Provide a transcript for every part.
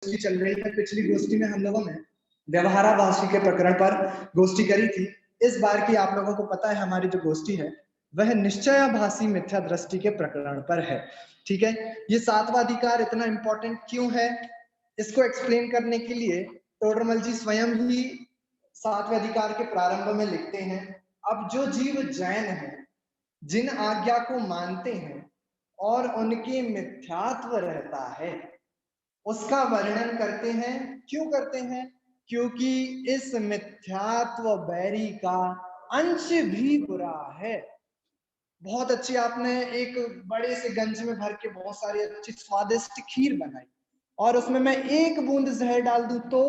गोष्ठी चल रही है। पिछली गोष्ठी में हम लोगों ने व्यवहाराभासी के प्रकरण पर गोष्ठी करी थी। इस बार की आप लोगों को पता है हमारी जो गोष्ठी है वह निश्चयाभासी मिथ्या दृष्टि के प्रकरण पर है। ठीक है, ये सातवां अधिकार इतना इंपॉर्टेंट क्यों है, इसको एक्सप्लेन करने के लिए टोडरमल जी स्वयं ही सातवें अधिकार के प्रारंभ में लिखते हैं, अब जो जीव जैन है, जिन आज्ञा को मानते हैं और उनके मिथ्यात्व रहता है, उसका वर्णन करते हैं। क्यों करते हैं? क्योंकि इस मिथ्यात्व बैरी का अंश भी बुरा है। बहुत अच्छी आपने एक बड़े से गंज में भर के बहुत सारी अच्छी स्वादिष्ट खीर बनाई और उसमें मैं एक बूंद जहर डाल दूं तो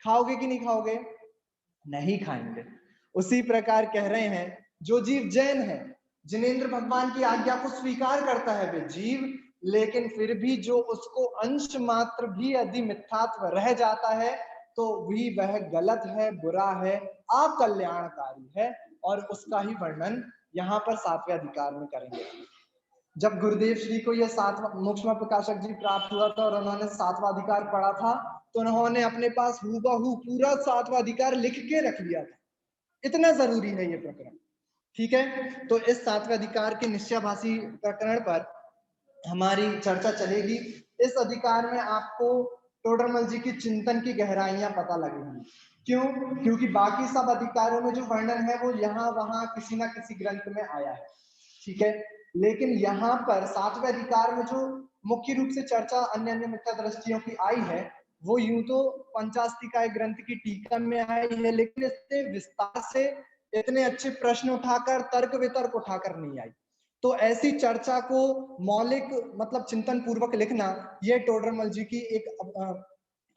खाओगे कि नहीं खाओगे? नहीं खाएंगे। उसी प्रकार कह रहे हैं जो जीव जैन है, जिनेंद्र भगवान की आज्ञा को स्वीकार करता है वे जीव, लेकिन फिर भी जो उसको अंश मात्र भी यदि मिथ्यात्व रह जाता है तो भी वह गलत है, बुरा है, अकल्याणकारी है, और उसका ही वर्णन यहाँ पर सातवें अधिकार में करेंगे। जब गुरुदेव श्री को यह सातवां मोक्षमा प्रकाशक जी प्राप्त हुआ था और उन्होंने सातवां अधिकार पढ़ा था तो उन्होंने अपने पास हूबहू पूरा सातवां अधिकार लिख के रख लिया था। इतना जरूरी है ये प्रकरण। ठीक है, तो इस सातवें अधिकार के निश्चयाभासी प्रकरण पर हमारी चर्चा चलेगी। इस अधिकार में आपको टोडरमल जी की चिंतन की गहराइयां पता लगेंगी। क्यों? क्योंकि बाकी सब अधिकारों में जो वर्णन है वो यहाँ वहां किसी ना किसी ग्रंथ में आया है। ठीक है, लेकिन यहाँ पर सातवें अधिकार में जो मुख्य रूप से चर्चा अन्य अन्य मिथ्या दृष्टियों की आई है वो यूं तो पंचास्तिकाय ग्रंथ की टीका में आई है, लेकिन इससे विस्तार से इतने अच्छे प्रश्न उठाकर तर्क वितर्क उठाकर नहीं आई। तो ऐसी चर्चा को मौलिक मतलब चिंतन पूर्वक लिखना यह टोडरमल जी की एक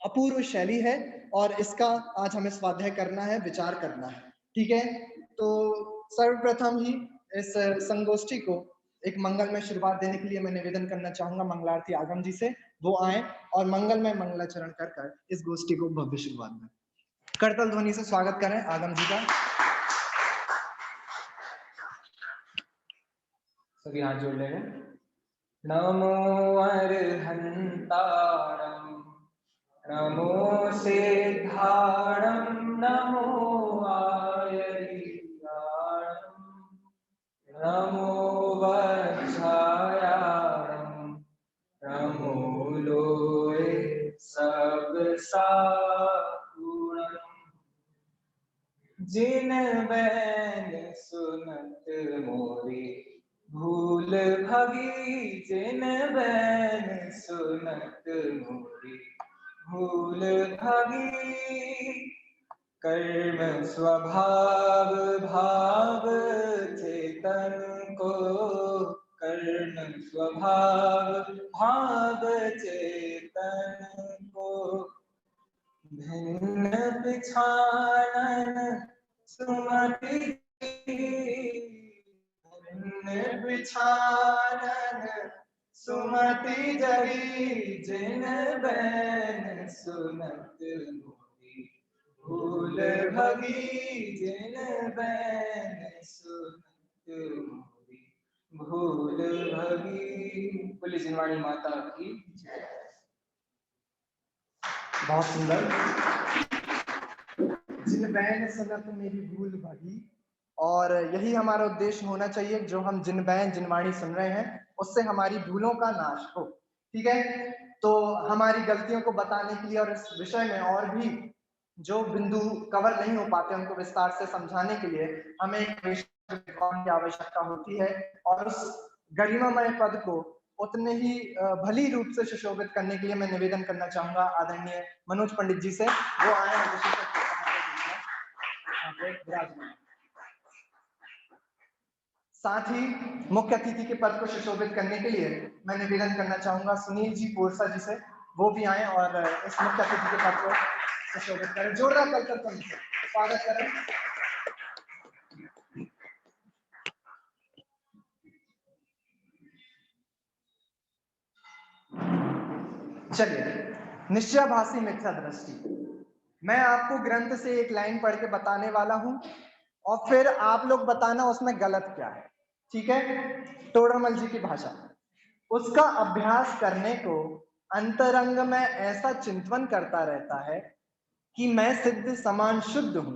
अपूर्व शैली है और इसका आज हमें स्वाध्याय करना है, विचार करना है। ठीक है, तो सर्वप्रथम ही इस संगोष्ठी को एक मंगल में शुरुआत देने के लिए मैं निवेदन करना चाहूंगा मंगलार्थी आगम जी से, वो आए और मंगलमय मंगलाचरण कर कर इस गोष्ठी को भव्य शुरुआत में करतल ध्वनि से स्वागत करें आगम जी का। सभी हाथ जोड़ लेंगे। नमो अर्हन्तारं नमो सिद्धारं नमो आयर्याणं नमो वज्रायाणं नमो लोये सब सागुणं जिन बैन सुनत मोरी भूल भगी जिन बैन सुनत मोरी भूल भगी कर्म स्वभाव भाव चेतन को कर्म स्वभाव भाव चेतन को भिन्न पिछानन सुमति बिछानन सुमति जगी जिन बैन सुनत मोरी भूल भगी जिन बैन सुनत मोरी भूल भगी। बोली जिनवाणी माता की जय। बहुत सुंदर। जिन बैन सुनत मेरी भूल भगी, और यही हमारा उद्देश्य होना चाहिए, जो हम जिन बैन जिनवाणी सुन रहे हैं उससे हमारी भूलों का नाश हो। ठीक है, तो हमारी गलतियों को बताने के लिए और इस विषय में और भी जो बिंदु कवर नहीं हो पाते उनको विस्तार से समझाने के लिए हमें एक विषय की आवश्यकता होती है, और उस गरिमामय पद को उतने ही भली रूप से सुशोभित करने के लिए मैं निवेदन करना चाहूंगा आदरणीय मनोज पंडित जी से, वो आए साथ ही मुख्य अतिथि के पद को सुशोभित करने के लिए मैं निवेदन करना चाहूंगा सुनील जी पोरसा जी से, वो भी आए और इस मुख्य अतिथि के पद को सुशोभित करें। जोरदार कलकत्ता से स्वागत करें। चलिए, निश्चयाभासी मिथ्या दृष्टि, मैं आपको ग्रंथ से एक लाइन पढ़ के बताने वाला हूं और फिर आप लोग बताना उसमें गलत क्या है। ठीक है, टोडरमल जी की भाषा, उसका अभ्यास करने को अंतरंग में ऐसा चिंतन करता रहता है कि मैं सिद्ध समान शुद्ध हूं,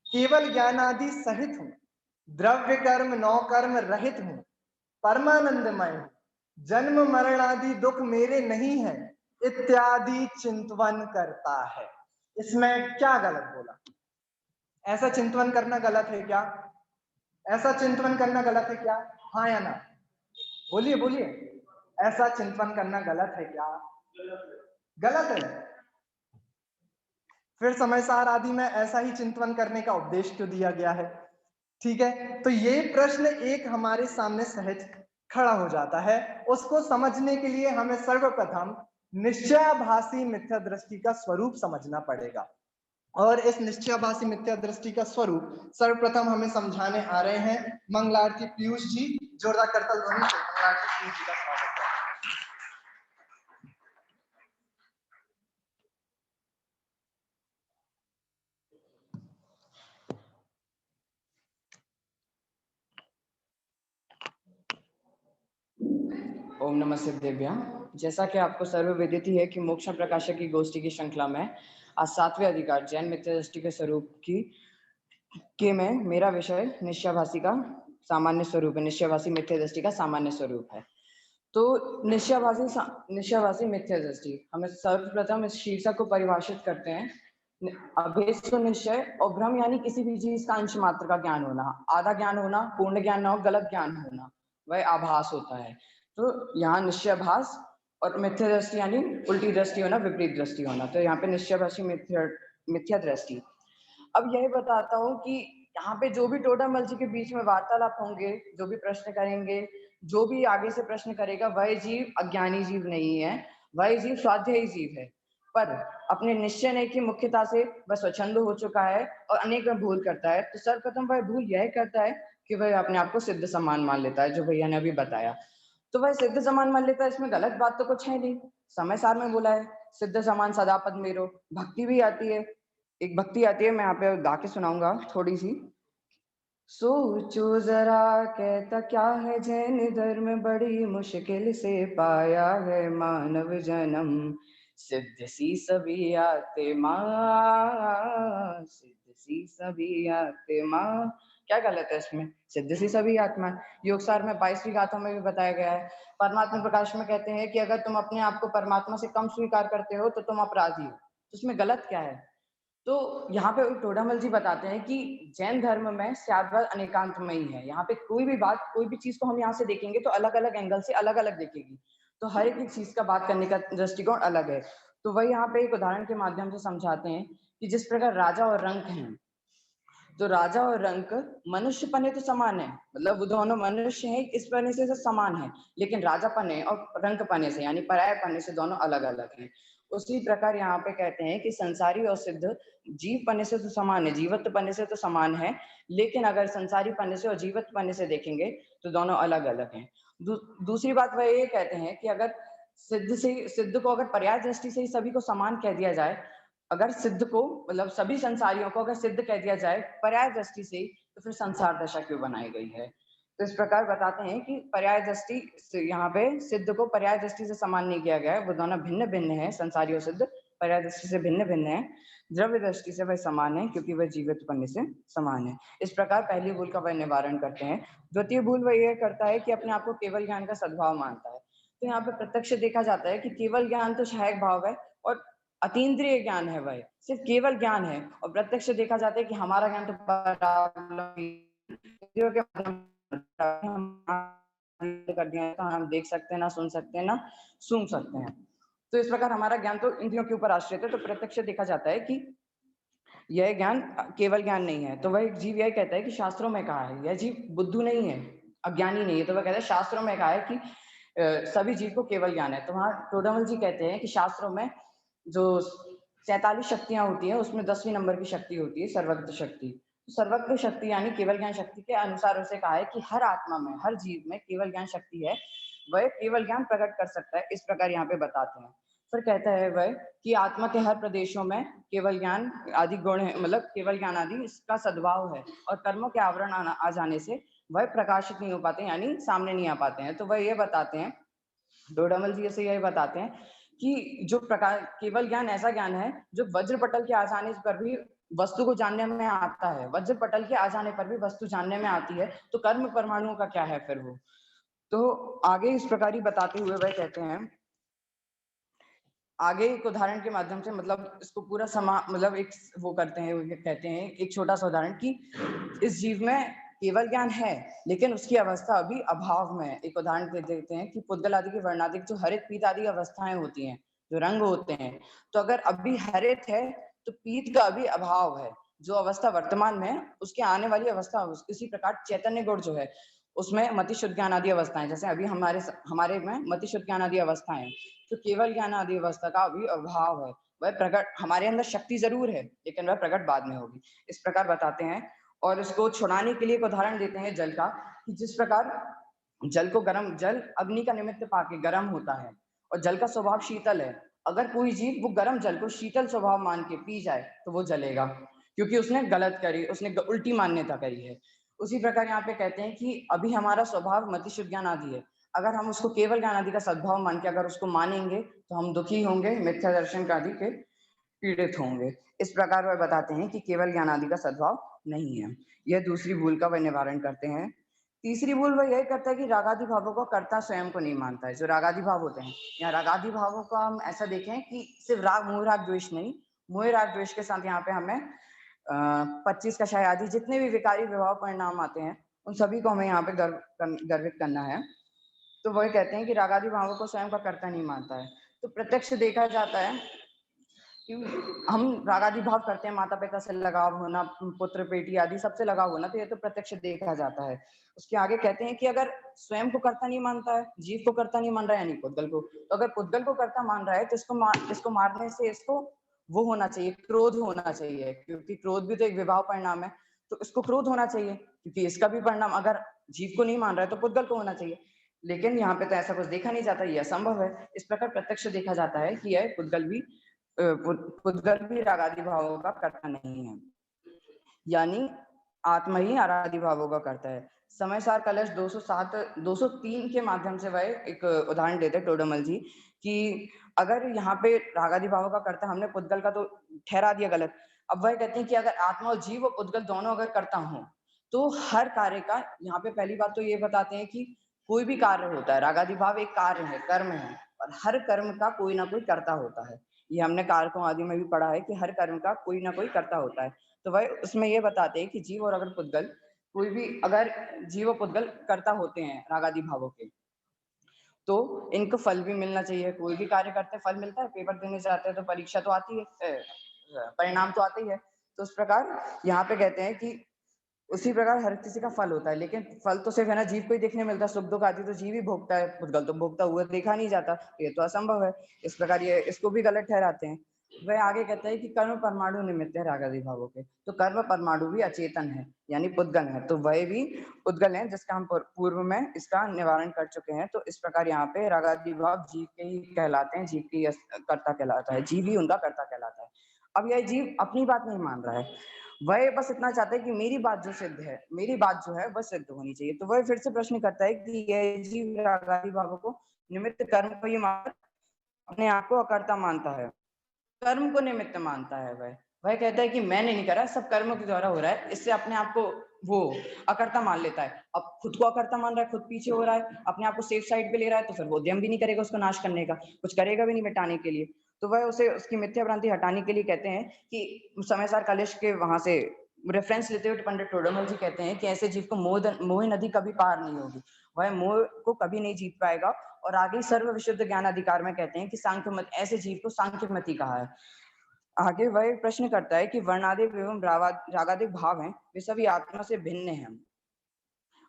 केवल ज्ञान आदि सहित हूं, द्रव्य कर्म नौ कर्म रहित हूं, परमानंदमय हूं, जन्म मरण आदि दुख मेरे नहीं है, इत्यादि चिंतन करता है। इसमें क्या गलत बोला? ऐसा चिंतन करना गलत है क्या? ऐसा चिंतन करना गलत है क्या? हाँ या ना? बोलिए बोलिए, ऐसा चिंतन करना गलत है क्या? गलत है। फिर समय सार आदि में ऐसा ही चिंतन करने का उपदेश क्यों दिया गया है? ठीक है, तो ये प्रश्न एक हमारे सामने सहज खड़ा हो जाता है। उसको समझने के लिए हमें सर्वप्रथम निश्चयाभासी मिथ्या दृष्टि का स्वरूप समझना पड़ेगा। और इस निश्चयाभासी मिथ्या दृष्टि का स्वरूप सर्वप्रथम हमें समझाने आ रहे हैं मंगलारती पीयूष जी। जोरदार करतल ध्वनि से मंगलारती पीयूष जी का स्वागत है। ओम नमः सिद्धेभ्यः। जैसा कि आपको सर्वविदित ही है कि मोक्ष प्रकाशक की गोष्ठी की श्रृंखला में आज 7वें अधिकार जैन मिथ्या दृष्टि के स्वरूप में मेरा विषय निश्चयाभासी का सामान्य स्वरूप है। निश्चयाभासी मिथ्या दृष्टि का सामान्य स्वरूप है। तो निश्चयाभासी मिथ्या दृष्टि, हमें सर्वप्रथम इस शीर्षक को परिभाषित करते हैं। अभेद निश्चय और भ्रम यानी किसी भी चीज का अंश मात्र का ज्ञान होना, आधा ज्ञान होना, पूर्ण ज्ञान ना हो, गलत ज्ञान होना, वह आभास होता है। तो यहाँ निश्चयाभास और मिथ्या दृष्टि यानी उल्टी दृष्टि होना, विपरीत दृष्टि होना। तो यहाँ पे निश्चयाभासी मिथ्या दृष्टि। अब यही बताता हूँ कि यहाँ पे जो भी टोडामल जी के बीच में वार्तालाप होंगे, जो भी प्रश्न करेंगे, जो भी आगे से प्रश्न करेगा, वह जीव अज्ञानी जीव नहीं है, वह जीव स्वाध्यायी जीव है। पर अपने निश्चय ने की मुख्यता से वह स्वच्छंद हो चुका है और अनेक में भूल करता है। तो सर्वप्रथम वह भूल यह करता है कि वह अपने आप को सिद्ध समान मान लेता है, जो भैया ने अभी बताया। तो वह सिद्ध समान मान लेता है, इसमें गलत बात तो कुछ है नहीं। समय सार में बोला है सिद्ध समान सदापद मेरो। भक्ति भी आती है, एक भक्ति आती है, मैं यहाँ पे गा के सुनाऊंगा थोड़ी सी। सोचो जरा कहता क्या है जैन धर्म, बड़ी मुश्किल से पाया है मानव जन्म। सिद्ध सी सभी आते माँ, सिद्ध सी सभी आते माँ। क्या गलत है इसमें? सिद्ध सी सभी आत्मा। योगसार में 22वीं गाथा में भी बताया गया है। परमात्मा प्रकाश में कहते हैं कि अगर तुम अपने आप को परमात्मा से कम स्वीकार करते हो तो तुम अपराधी हो। तो इसमें गलत क्या है? तो यहाँ पे टोडामल जी बताते हैं कि जैन धर्म में स्याद्वाद अनेकांतमयी है। यहाँ पे कोई भी बात, कोई भी चीज को हम यहाँ से देखेंगे तो अलग अलग एंगल से अलग अलग देखेगी। तो हर एक चीज का बात करने का दृष्टिकोण अलग है। तो वही यहाँ पे एक उदाहरण के माध्यम से समझाते हैं कि जिस प्रकार राजा और रंक हैं, तो राजा और रंक मनुष्य पने तो समान है, मतलब वो दोनों मनुष्य हैं, इस पने से तो समान है, लेकिन राजा पने और रंक पने से यानी पराय पने से दोनों अलग अलग हैं। उसी प्रकार यहाँ पे कहते हैं कि संसारी और सिद्ध जीव पने से तो समान है, जीवत्व पने से तो समान है, लेकिन अगर संसारी पने से और जीवत्व पने से देखेंगे तो दोनों अलग अलग हैं। दूसरी बात वह ये कहते हैं कि अगर सिद्ध को अगर पर्याय दृष्टि से ही सभी को समान कह दिया जाए, अगर सिद्ध को मतलब सभी संसारियों को अगर सिद्ध कह दिया जाए पर्याय दृष्टि से, तो फिर संसार दशा क्यों बनाई गई है? तो इस प्रकार बताते हैं कि पर्याय दृष्टि यहाँ पे सिद्ध को पर्याय दृष्टि से समान नहीं किया गया है, वो दोनों भिन्न भिन्न है। संसारी और सिद्ध पर्याय दृष्टि से भिन्न भिन्न है, द्रव्य दृष्टि से वह समान है क्योंकि वह जीवित पन्ने से समान है। इस प्रकार पहली भूल का वह निवारण करते हैं। द्वितीय भूल वह यह करता है कि अपने आप को केवल ज्ञान का सद्भाव मानता है। तो यहाँ पे प्रत्यक्ष देखा जाता है कि केवल ज्ञान तो सहायक भाव है और अतीन्द्रिय ज्ञान है, वह सिर्फ केवल ज्ञान है। और प्रत्यक्ष देखा जाता है कि हमारा ज्ञान तो कर दिया है, तो हम देख सकते हैं ना, सुन सकते हैं ना, सुन सकते हैं। तो इस प्रकार हमारा ज्ञान तो इंद्रियों के ऊपर आश्रित है। तो प्रत्यक्ष देखा जाता है कि यह ज्ञान केवल ज्ञान नहीं है। तो वह एक जीव यह कहता है कि शास्त्रों में कहा है, यह जीव बुद्धू नहीं है, अज्ञानी नहीं है। तो वह कहता है शास्त्रों में कहा है कि सभी जीव को केवल ज्ञान है। तो वहाँ टोडामल जी कहते हैं कि शास्त्रों में जो 47 शक्तियां होती है उसमें 10वीं नंबर की शक्ति होती है सर्वज्ञ शक्ति। सर्वज्ञ शक्ति यानी केवल ज्ञान शक्ति के अनुसार उसे कहा है कि हर आत्मा में, हर जीव में केवल ज्ञान शक्ति है, वह केवल ज्ञान प्रकट कर सकता है। इस प्रकार यहाँ पे बताते हैं। फिर कहता है वह कि आत्मा के हर प्रदेशों में केवल ज्ञान आदि गुण है, मतलब केवल ज्ञान आदि इसका सद्भाव है और कर्मों के आवरण आ जाने से वह प्रकाशित नहीं हो पाते, यानी सामने नहीं आ पाते हैं। तो वह ये बताते हैं, डोडामल जी से यही बताते हैं कि जो प्रकार केवल ज्ञान ऐसा ज्ञान है जो वज्रपटल के आ जाने पर भी वस्तु को जानने में आता है, वज्रपटल के आ जाने पर भी वस्तु जानने में आती है, तो कर्म परमाणुओं का क्या है फिर वो? तो आगे इस प्रकार ही बताते हुए वह कहते हैं, आगे एक उदाहरण के माध्यम से मतलब इसको पूरा मतलब एक वो करते हैं, वो कहते हैं एक छोटा सा उदाहरण कि इस जीव में केवल ज्ञान है लेकिन उसकी अवस्था अभी अभाव में है। एक उदाहरण दे देते हैं कि पुद्गल आदि की वर्णादिक जो हरित पीत आदि अवस्थाएं होती हैं, जो रंग होते हैं, तो अगर अभी हरित है तो पीत का अभी अभाव है। जो अवस्था वर्तमान में है उसके आने वाली अवस्था इसी प्रकार चैतन्य गुण जो है उसमें मति शुद्ध ज्ञान आदि अवस्थाएं, जैसे अभी हमारे में मति शुद्ध ज्ञान आदि अवस्थाएं, तो केवल ज्ञान आदि अवस्था का अभी अभाव है। वह प्रकट, हमारे अंदर शक्ति जरूर है लेकिन वह प्रकट बाद में होगी, इस प्रकार बताते हैं। और इसको छुड़ाने के लिए एक उदाहरण देते हैं जल का, कि जिस प्रकार जल को गर्म, जल अग्नि का निमित्त पाके गर्म होता है और जल का स्वभाव शीतल है। अगर कोई जीव वो गर्म जल को शीतल स्वभाव मान के पी जाए तो वो जलेगा, क्योंकि उसने गलत करी, उसने उल्टी मान्यता करी है। उसी प्रकार यहाँ पे कहते हैं कि अभी हमारा स्वभाव मति शुद्ध ज्ञान आदि है, अगर हम उसको केवल ज्ञान आदि का सद्भाव मान के अगर उसको मानेंगे तो हम दुखी होंगे, मिथ्या दर्शन आदि के पीड़ित होंगे। इस प्रकार वह बताते हैं कि केवल ज्ञान आदि का सद्भाव नहीं है। यह दूसरी भूल का वह निवारण करते हैं। तीसरी भूल वह यह करता है कि रागादि भावों को कर्ता स्वयं को नहीं मानता है। जो रागादि भाव होते हैं, या रागादि भावों को हम ऐसा देखें कि सिर्फ राग मोह राग द्वेष नहीं, मोह राग द्वेष के साथ यहाँ पे हमें 25 कषाय आदि जितने भी विकारी विभाव परिणाम आते हैं उन सभी को हमें यहाँ पे गर्वित करना है। तो वह कहते हैं कि रागादि भावों को स्वयं का कर्ता नहीं मानता है। तो प्रत्यक्ष देखा जाता है कि हम रागादि भाव करते हैं, माता पिता से लगाव होना, पुत्र बेटी आदि सबसे लगाव होना, तो ये तो प्रत्यक्ष देखा जाता है। उसके आगे कहते हैं कि अगर स्वयं को कर्ता नहीं मानता है, जीव को कर्ता नहीं मान रहा है यानी पुद्गल को, तो अगर पुद्गल को कर्ता मान रहा है तो इसको मारने से इसको वो होना चाहिए, क्रोध होना चाहिए, क्योंकि क्रोध भी तो एक विभाव परिणाम है। तो इसको क्रोध होना चाहिए क्योंकि इसका भी परिणाम अगर जीव को नहीं मान रहा है तो पुद्गल को होना चाहिए। लेकिन यहाँ पे तो ऐसा कुछ देखा नहीं जाता, ये असंभव है। इस प्रकार प्रत्यक्ष देखा जाता है कि यह पुद्गल भी पुद्गल भी रागादि भावों का कर्ता नहीं है, यानी आत्मा ही आराधि भावों का करता है। समय सार कलश 203 के माध्यम से वह एक उदाहरण देते टोडरमल जी, कि अगर यहाँ पे रागादि भावों का करता हमने पुद्गल का तो ठहरा दिया गलत। अब वह कहते हैं कि अगर आत्मा और जीव और पुद्गल दोनों अगर करता हो तो हर कार्य का, यहाँ पे पहली बात तो ये बताते हैं कि कोई भी कार्य होता है, रागादि भाव एक कार्य है, कर्म है, और हर कर्म का कोई ना कोई कर्ता होता है। ये हमने कारकों आदि में भी पढ़ा है कि हर कर्म का कोई ना कोई कर्ता होता है। तो वह उसमें ये बताते हैं कि जीव और अगर पुद्गल, कोई भी अगर जीव और पुद्गल कर्ता होते हैं रागादि भावों के, तो इनको फल भी मिलना चाहिए। कोई भी कार्य करते फल मिलता है, पेपर देने जाते हैं तो परीक्षा तो आती है, परिणाम तो आता ही है। तो उस प्रकार यहाँ पे कहते हैं कि उसी प्रकार हर किसी का फल होता है, लेकिन फल तो सिर्फ है ना जीव को ही देखने मिलता है, सुख दुख आदि तो जीव ही भोगता है, पुद्गल तो भोगता हुआ देखा नहीं जाता, ये तो असंभव है। इस प्रकार ये इसको भी गलत ठहराते हैं। वह आगे कहते हैं कि कर्म परमाणु निमित्त है रागादि भावों के, तो कर्म परमाणु भी अचेतन है यानी पुद्गल है, तो वह भी पुद्गल है जिसका हम पूर्व में इसका निवारण कर चुके हैं। तो इस प्रकार यहाँ पे रागादि भाव जीव के ही कहलाते हैं, जीव की कर्ता कहलाता है, जीव ही उनका कर्ता कहलाता है। अब यह जीव अपनी बात नहीं मान रहा है, वह बस इतना चाहता है कि मेरी बात जो सिद्ध है, मेरी बात जो है वह सिद्ध होनी चाहिए। तो वह फिर से प्रश्न करता है कि यह जीव रागादि भावों को निमित्त कर्म को ही मान अपने आप को अकर्ता मानता है, कर्म को निमित्त मानता है। वह कहता है कि मैंने नहीं करा, सब कर्मों के द्वारा हो रहा है, इससे अपने आप को वो अकर्ता मान लेता है। अब खुद को अकर्ता मान रहा है, खुद पीछे हो रहा है, अपने आप को सेफ साइड पे ले रहा है, तो फिर वो उद्यम भी नहीं करेगा उसको नाश करने का, कुछ करेगा भी नहीं मिटाने के लिए। तो वह उसे उसकी मिथ्या भ्रांति हटाने के लिए कहते हैं कि समय सार कलिश के वहां से रेफरेंस लेते हुए पंडित टोडरमल जी कहते हैं कि ऐसे जीव को मोह नदी कभी पार नहीं होगी, वह मोह को कभी नहीं जीत पाएगा। और आगे सर्व विशुद्ध ज्ञान अधिकार में कहते हैं कि सांख्य मत, ऐसे जीव को सांख्य मति कहा है। आगे वह एक प्रश्न करता है कि वर्णादिक एवं रागादिक भाव हैं, वे सभी आत्मा से भिन्न हैं।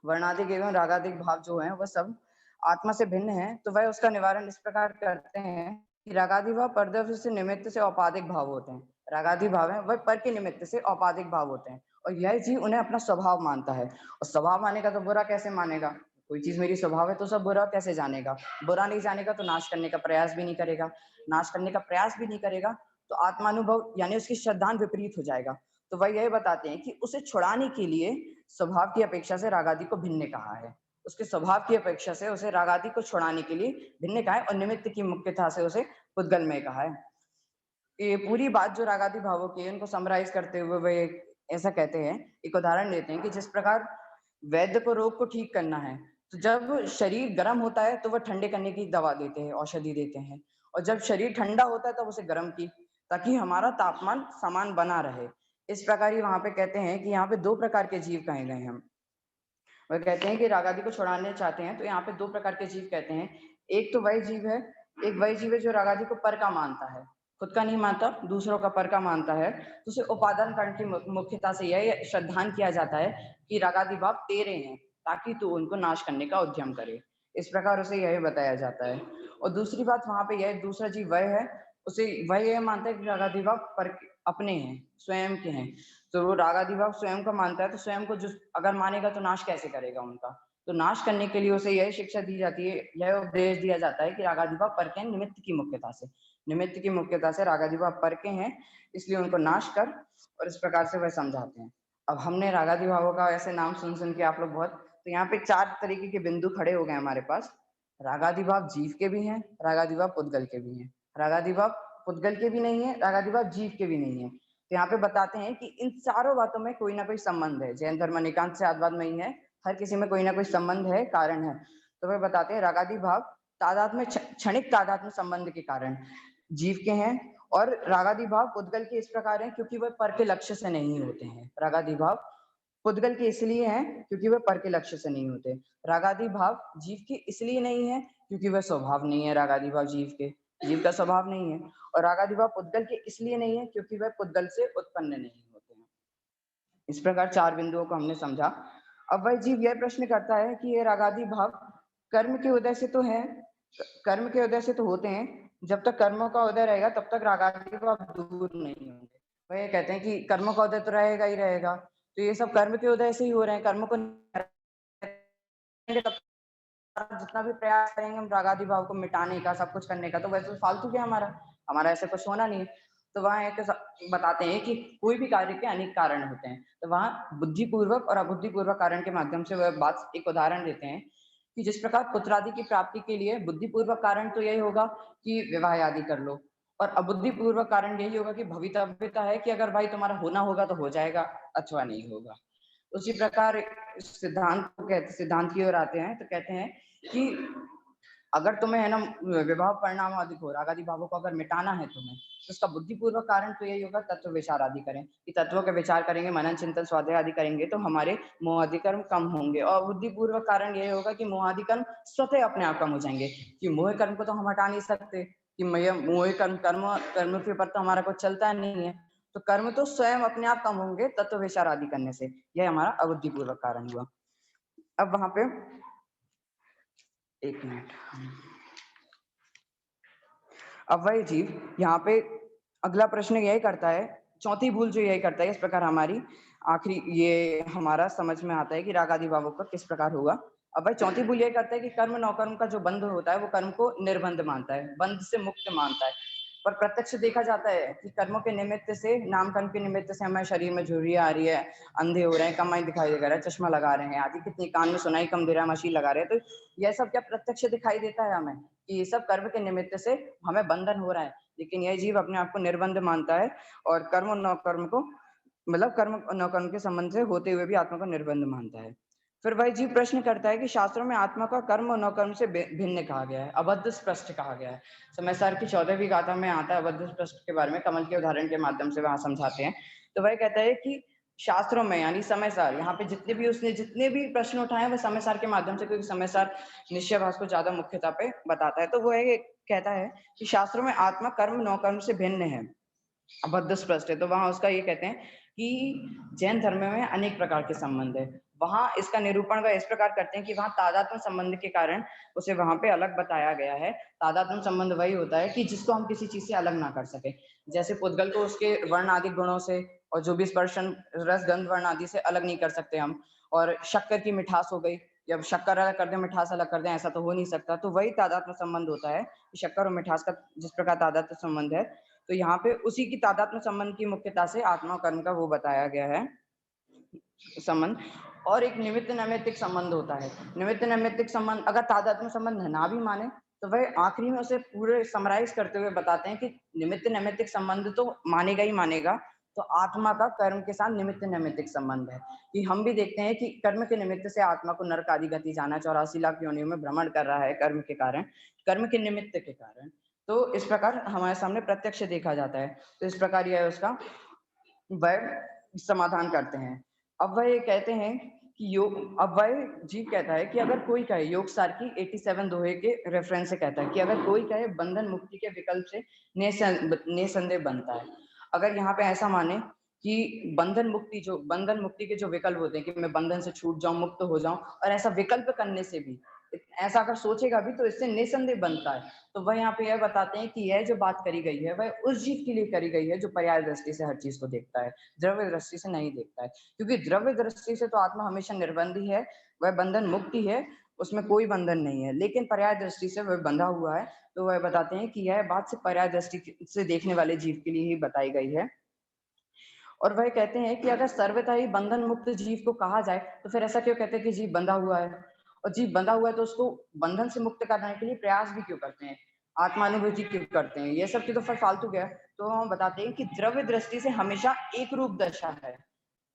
वर्णादिक एवं रागादिक भाव जो हैं वह सब आत्मा से भिन्न हैं। तो वह उसका निवारण इस प्रकार करते हैं कि रागादि भाव परद्रव्य से निमित्त से औपाधिक भाव होते हैं, रागादि भाव है वह पर के निमित्त से औपाधिक भाव होते हैं, और यह जीव उन्हें अपना स्वभाव मानता है। और स्वभाव मानेगा तो बुरा कैसे मानेगा, कोई चीज मेरी स्वभाव है तो सब बुरा कैसे जानेगा, बुरा नहीं जानेगा तो नाश करने का प्रयास भी नहीं करेगा, नाश करने का प्रयास भी नहीं करेगा तो आत्मानुभव यानी उसकी श्रद्धान विपरीत हो जाएगा। तो वह यह बताते हैं कि उसे छुड़ाने के लिए स्वभाव की अपेक्षा से रागादि को भिन्न कहा है। उसके स्वभाव की अपेक्षा से उसे रागादि को छुड़ाने के लिए भिन्न कहा है और निमित्त की मुख्यता से उसे पुद्गल में कहा है। ये पूरी बात जो रागादि भावों की है, उनको समराइज करते हुए वे ऐसा कहते हैं, एक उदाहरण देते हैं कि जिस प्रकार वैद्य को रोग को ठीक करना है, तो जब शरीर गर्म होता है तो वह ठंडे करने की दवा देते हैं, औषधि देते हैं, और जब शरीर ठंडा होता है तब उसे गर्म की, ताकि हमारा तापमान समान बना रहे। इस प्रकार ही वहां पे कहते हैं कि यहाँ पे दो प्रकार के जीव कहे गए हैं। वह कहते हैं कि रागादि को छुड़ाने चाहते हैं तो यहाँ पे दो प्रकार के जीव कहते हैं। एक तो वही जीव है, एक वही जीव है जो रागादि को पर का मानता है, खुद का नहीं मानता, दूसरों का पर का मानता है। तो उसे उपादान कारण की मुख्यता से यह श्रद्धान किया जाता है कि रागादि भाव तेरे हैं, ताकि तू उनको नाश करने का उद्यम करे। इस प्रकार उसे यह बताया जाता है। और दूसरी बात वहां पे यह दूसरा जीव वह है, उसे वह यह मानता है कि रागादि भाव पर अपने हैं, स्वयं के हैं। तो वो रागादि भाव स्वयं का मानता है, तो स्वयं को जो अगर मानेगा तो नाश कैसे करेगा उनका। तो नाश करने के लिए उसे यह शिक्षा दी जाती है, यह उपदेश दिया जाता है कि रागादि भाव पर के हैं निमित्त की मुख्यता से, निमित्त की मुख्यता से रागादि भाव पर के हैं, इसलिए उनको नाश कर। और इस प्रकार से वह समझाते हैं। अब हमने रागादि भावों का ऐसे नाम सुन सुन के आप लोग बहुत, तो यहाँ पे 4 तरीके के बिंदु खड़े हो गए हमारे पास। रागादि भाव जीव के भी हैं, रागादि भाव पुद्गल के भी हैं। रागादि भाव पुद्गल के भी नहीं है, रागादि भाव जीव के भी नहीं है। तो यहाँ पे बताते हैं कि इन चारों बातों में कोई ना कोई संबंध है। जैन धर्म निकांत से आत्मवाद में ही है, हर किसी में कोई ना कोई संबंध है, कारण है। तो वे बताते हैं रागादि भाव तादाद में क्षणिक तादाद में संबंध के कारण जीव के हैं, और रागादि भाव पुद्गल के इस प्रकार हैं क्योंकि वह पर के लक्ष्य से नहीं होते हैं। रागादि भाव पुद्गल के इसलिए हैं क्योंकि वह पर के लक्ष्य से नहीं होते। रागादि भाव जीव के इसलिए नहीं है क्योंकि वह स्वभाव नहीं है, रागादि भाव जीव के, जीव का स्वभाव नहीं है। और रागादि भाव पुद्गल के इसलिए नहीं है क्योंकि वह पुद्गल से उत्पन्न नहीं होते हैं। इस प्रकार 4 बिंदुओं को हमने समझा। अब वह जीव यह प्रश्न करता है कि ये रागादि भाव कर्म के उदय से तो है, कर्म के उदय से तो होते हैं, जब तक कर्मों का उदय रहेगा तब तक रागादि भाव दूर नहीं होंगे। वह ये कहते हैं कि कर्मों का उदय तो रहेगा ही रहेगा, तो ये सब कर्म के उदय से ही हो रहे हैं, कर्म को तब जितना भी प्रयास करेंगे हम रागादि भाव को मिटाने का, सब कुछ करने का, तो वैसे फालतू क्या हमारा, हमारा ऐसा कुछ होना नहीं है। तो वहाँ एक बताते हैं कि कोई भी कार्य के अनेक कारण होते हैं, तो वहाँ बुद्धिपूर्वक और अबुद्धिपूर्वक कारण के माध्यम से वह बात एक उदाहरण देते हैं कि जिस प्रकार पुत्र आदि की प्राप्ति के लिए बुद्धिपूर्वक कारण तो यही होगा कि विवाह आदि कर लो, और अबुद्धिपूर्वक कारण यही होगा कि भवितव्यता है कि अगर भाई तुम्हारा होना होगा तो हो जाएगा, अथवा नहीं होगा। उसी प्रकार सिद्धांत को कहते, सिद्धांत की ओर आते हैं तो कहते हैं कि अगर तुम्हें है ना विवाह परिणाम अधिक हो, रागादि भावों को अगर मिटाना है तुम्हें, तो उसका बुद्धिपूर्वक कारण तो यही होगा तत्व विचार आदि करें, कि तत्वों के विचार करेंगे, मनन चिंतन स्वाध्याय आदि करेंगे तो हमारे मोहादि कर्म कम होंगे। और बुद्धिपूर्वक कारण यही होगा कि मोहादि कर्म स्वतः अपने आप कम हो जाएंगे, कि मोह कर्म को तो हम हटा नहीं सकते, कि मोह कर्म कर्म कर्म के ऊपर तो हमारा कुछ चलता नहीं है, तो कर्म तो स्वयं अपने आप कम होंगे तत्व विचार आदि करने से। यह हमारा अबुद्धिपूर्वक कारण हुआ। अब वहां पे एक मिनट, अब वही जीव यहाँ पे अगला प्रश्न यही करता है, चौथी भूल जो यही करता है, इस प्रकार हमारी आखिरी ये हमारा समझ में आता है कि रागादि भावों का किस प्रकार होगा। अब भाई चौथी भूल यही करता है कि कर्म नौकर्म का जो बंध होता है वो कर्म को निर्बंध मानता है, बंध से मुक्त मानता है। पर प्रत्यक्ष देखा जाता है कि कर्मों के निमित्त से, नाम कर्म के निमित्त से हमारे शरीर में झुर्रियां आ रही है, अंधे हो रहे हैं, कमाई दिखाई दे रहा है, चश्मा लगा रहे हैं आदि, कितनी कान में सुनाई कम दे रहा है, मशीन लगा रहे हैं, तो यह सब क्या प्रत्यक्ष दिखाई देता है हमें कि ये सब कर्म के निमित्त से हमें बंधन हो रहा है। लेकिन यह जीव अपने आप को निर्बंध मानता है और कर्म और नौकर्म को, मतलब कर्म और नौकर्म के संबंध से होते हुए भी आत्मा को निर्बंध मानता है। फिर वही जीव प्रश्न करता है कि शास्त्रों में आत्मा का कर्म और नौकर्म से भिन्न कहा गया है, अबद्ध स्पष्ट कहा गया है। समय सार की 14वीं गाथा में आता है अबद्ध स्पष्ट के बारे में, कमल के उदाहरण के माध्यम से वहां समझाते हैं। तो वह कहता है कि शास्त्रों में यानी समय सार, यहाँ पे जितने भी उसने जितने भी प्रश्न उठाए वो समय सार के माध्यम से, क्योंकि समय सार निश्चयभास को ज्यादा मुख्यता पे बताता है। तो वो कहता है कि शास्त्रों में आत्मा कर्म नौकर्म से भिन्न है, अबद्ध स्पष्ट है। तो वहां उसका ये कहते हैं कि जैन धर्म में अनेक प्रकार के संबंध है, वहां इसका निरूपण वह इस प्रकार करते हैं कि वहां तादात्म्य संबंध के कारण उसे वहां पे अलग बताया गया है। तादात्म्य संबंध वही होता है कि जिसको हम किसी चीज से अलग ना कर सके, जैसे पुद्गल को उसके वर्ण आदि गुणों से, और जो भी स्पर्शन रस गंध वर्ण आदि से अलग नहीं कर सकते हम। और शक्कर की मिठास हो गई, जब शक्कर अलग कर दें मिठास अलग कर दें, ऐसा तो हो नहीं सकता। तो वही तादात्म्य संबंध होता है, शक्कर और मिठास का जिस प्रकार तादात्म्य संबंध है, तो यहाँ पे उसी की तादात्म्य संबंध की मुख्यता से आत्मा कर्म का वो बताया गया है। संबंध और एक निमित्त नैमित्तिक संबंध होता है। निमित्त नैमित्तिक संबंध अगर तादात्म्य संबंध ना भी माने तो वह आखिरी में उसे पूरे समराइज करते हुए बताते हैं कि निमित्त नैमित्तिक संबंध तो मानेगा ही मानेगा, तो आत्मा का कर्म के साथ निमित्त नैमित्तिक संबंध है। कि हम भी देखते हैं कि कर्म के निमित्त से आत्मा को नरक आदि गति जाना 84 लाख योनियों में भ्रमण कर रहा है कर्म के कारण, कर्म के निमित्त के कारण। तो इस प्रकार हमारे सामने प्रत्यक्ष देखा जाता है। तो इस प्रकार यह उसका वह समाधान करते हैं। अब वह ये कहते हैं कि अब वह जीव कहता है कि अगर कोई कहे, योग सार की 87 दोहे के रेफरेंस से कहता है कि अगर कोई कहे बंधन मुक्ति के विकल्प से निसंदेह बनता है। अगर यहाँ पे ऐसा माने कि बंधन मुक्ति के जो विकल्प होते हैं कि मैं बंधन से छूट जाऊं, मुक्त हो जाऊं, और ऐसा विकल्प करने से भी, ऐसा अगर सोचेगा भी तो इससे निसंदेह बनता है। तो वह यहाँ पे यह बताते हैं कि यह जो बात करी गई है वह उस जीव के लिए करी गई है जो पर्याय दृष्टि से हर चीज को देखता है, द्रव्य दृष्टि से नहीं देखता है। क्योंकि द्रव्य दृष्टि से तो आत्मा हमेशा निर्बंध ही है, वह बंधन मुक्ति है, उसमें कोई बंधन नहीं है। लेकिन पर्याय दृष्टि से वह बंधा हुआ है। तो वह बताते हैं कि यह बात सिर्फ पर्याय दृष्टि से देखने वाले जीव के लिए ही बताई गई है। और वह कहते हैं कि अगर सर्वथा ही बंधन मुक्त जीव को कहा जाए तो फिर ऐसा क्यों कहते हैं कि जीव बंधा हुआ है, और जीव बंधा हुआ है तो उसको बंधन से मुक्त करने के लिए प्रयास भी क्यों करते हैं, आत्मानुभूति क्यों करते हैं, ये सब की तो फिर फालतू गया। तो हम बताते हैं कि द्रव्य दृष्टि से हमेशा एक रूप दशा है,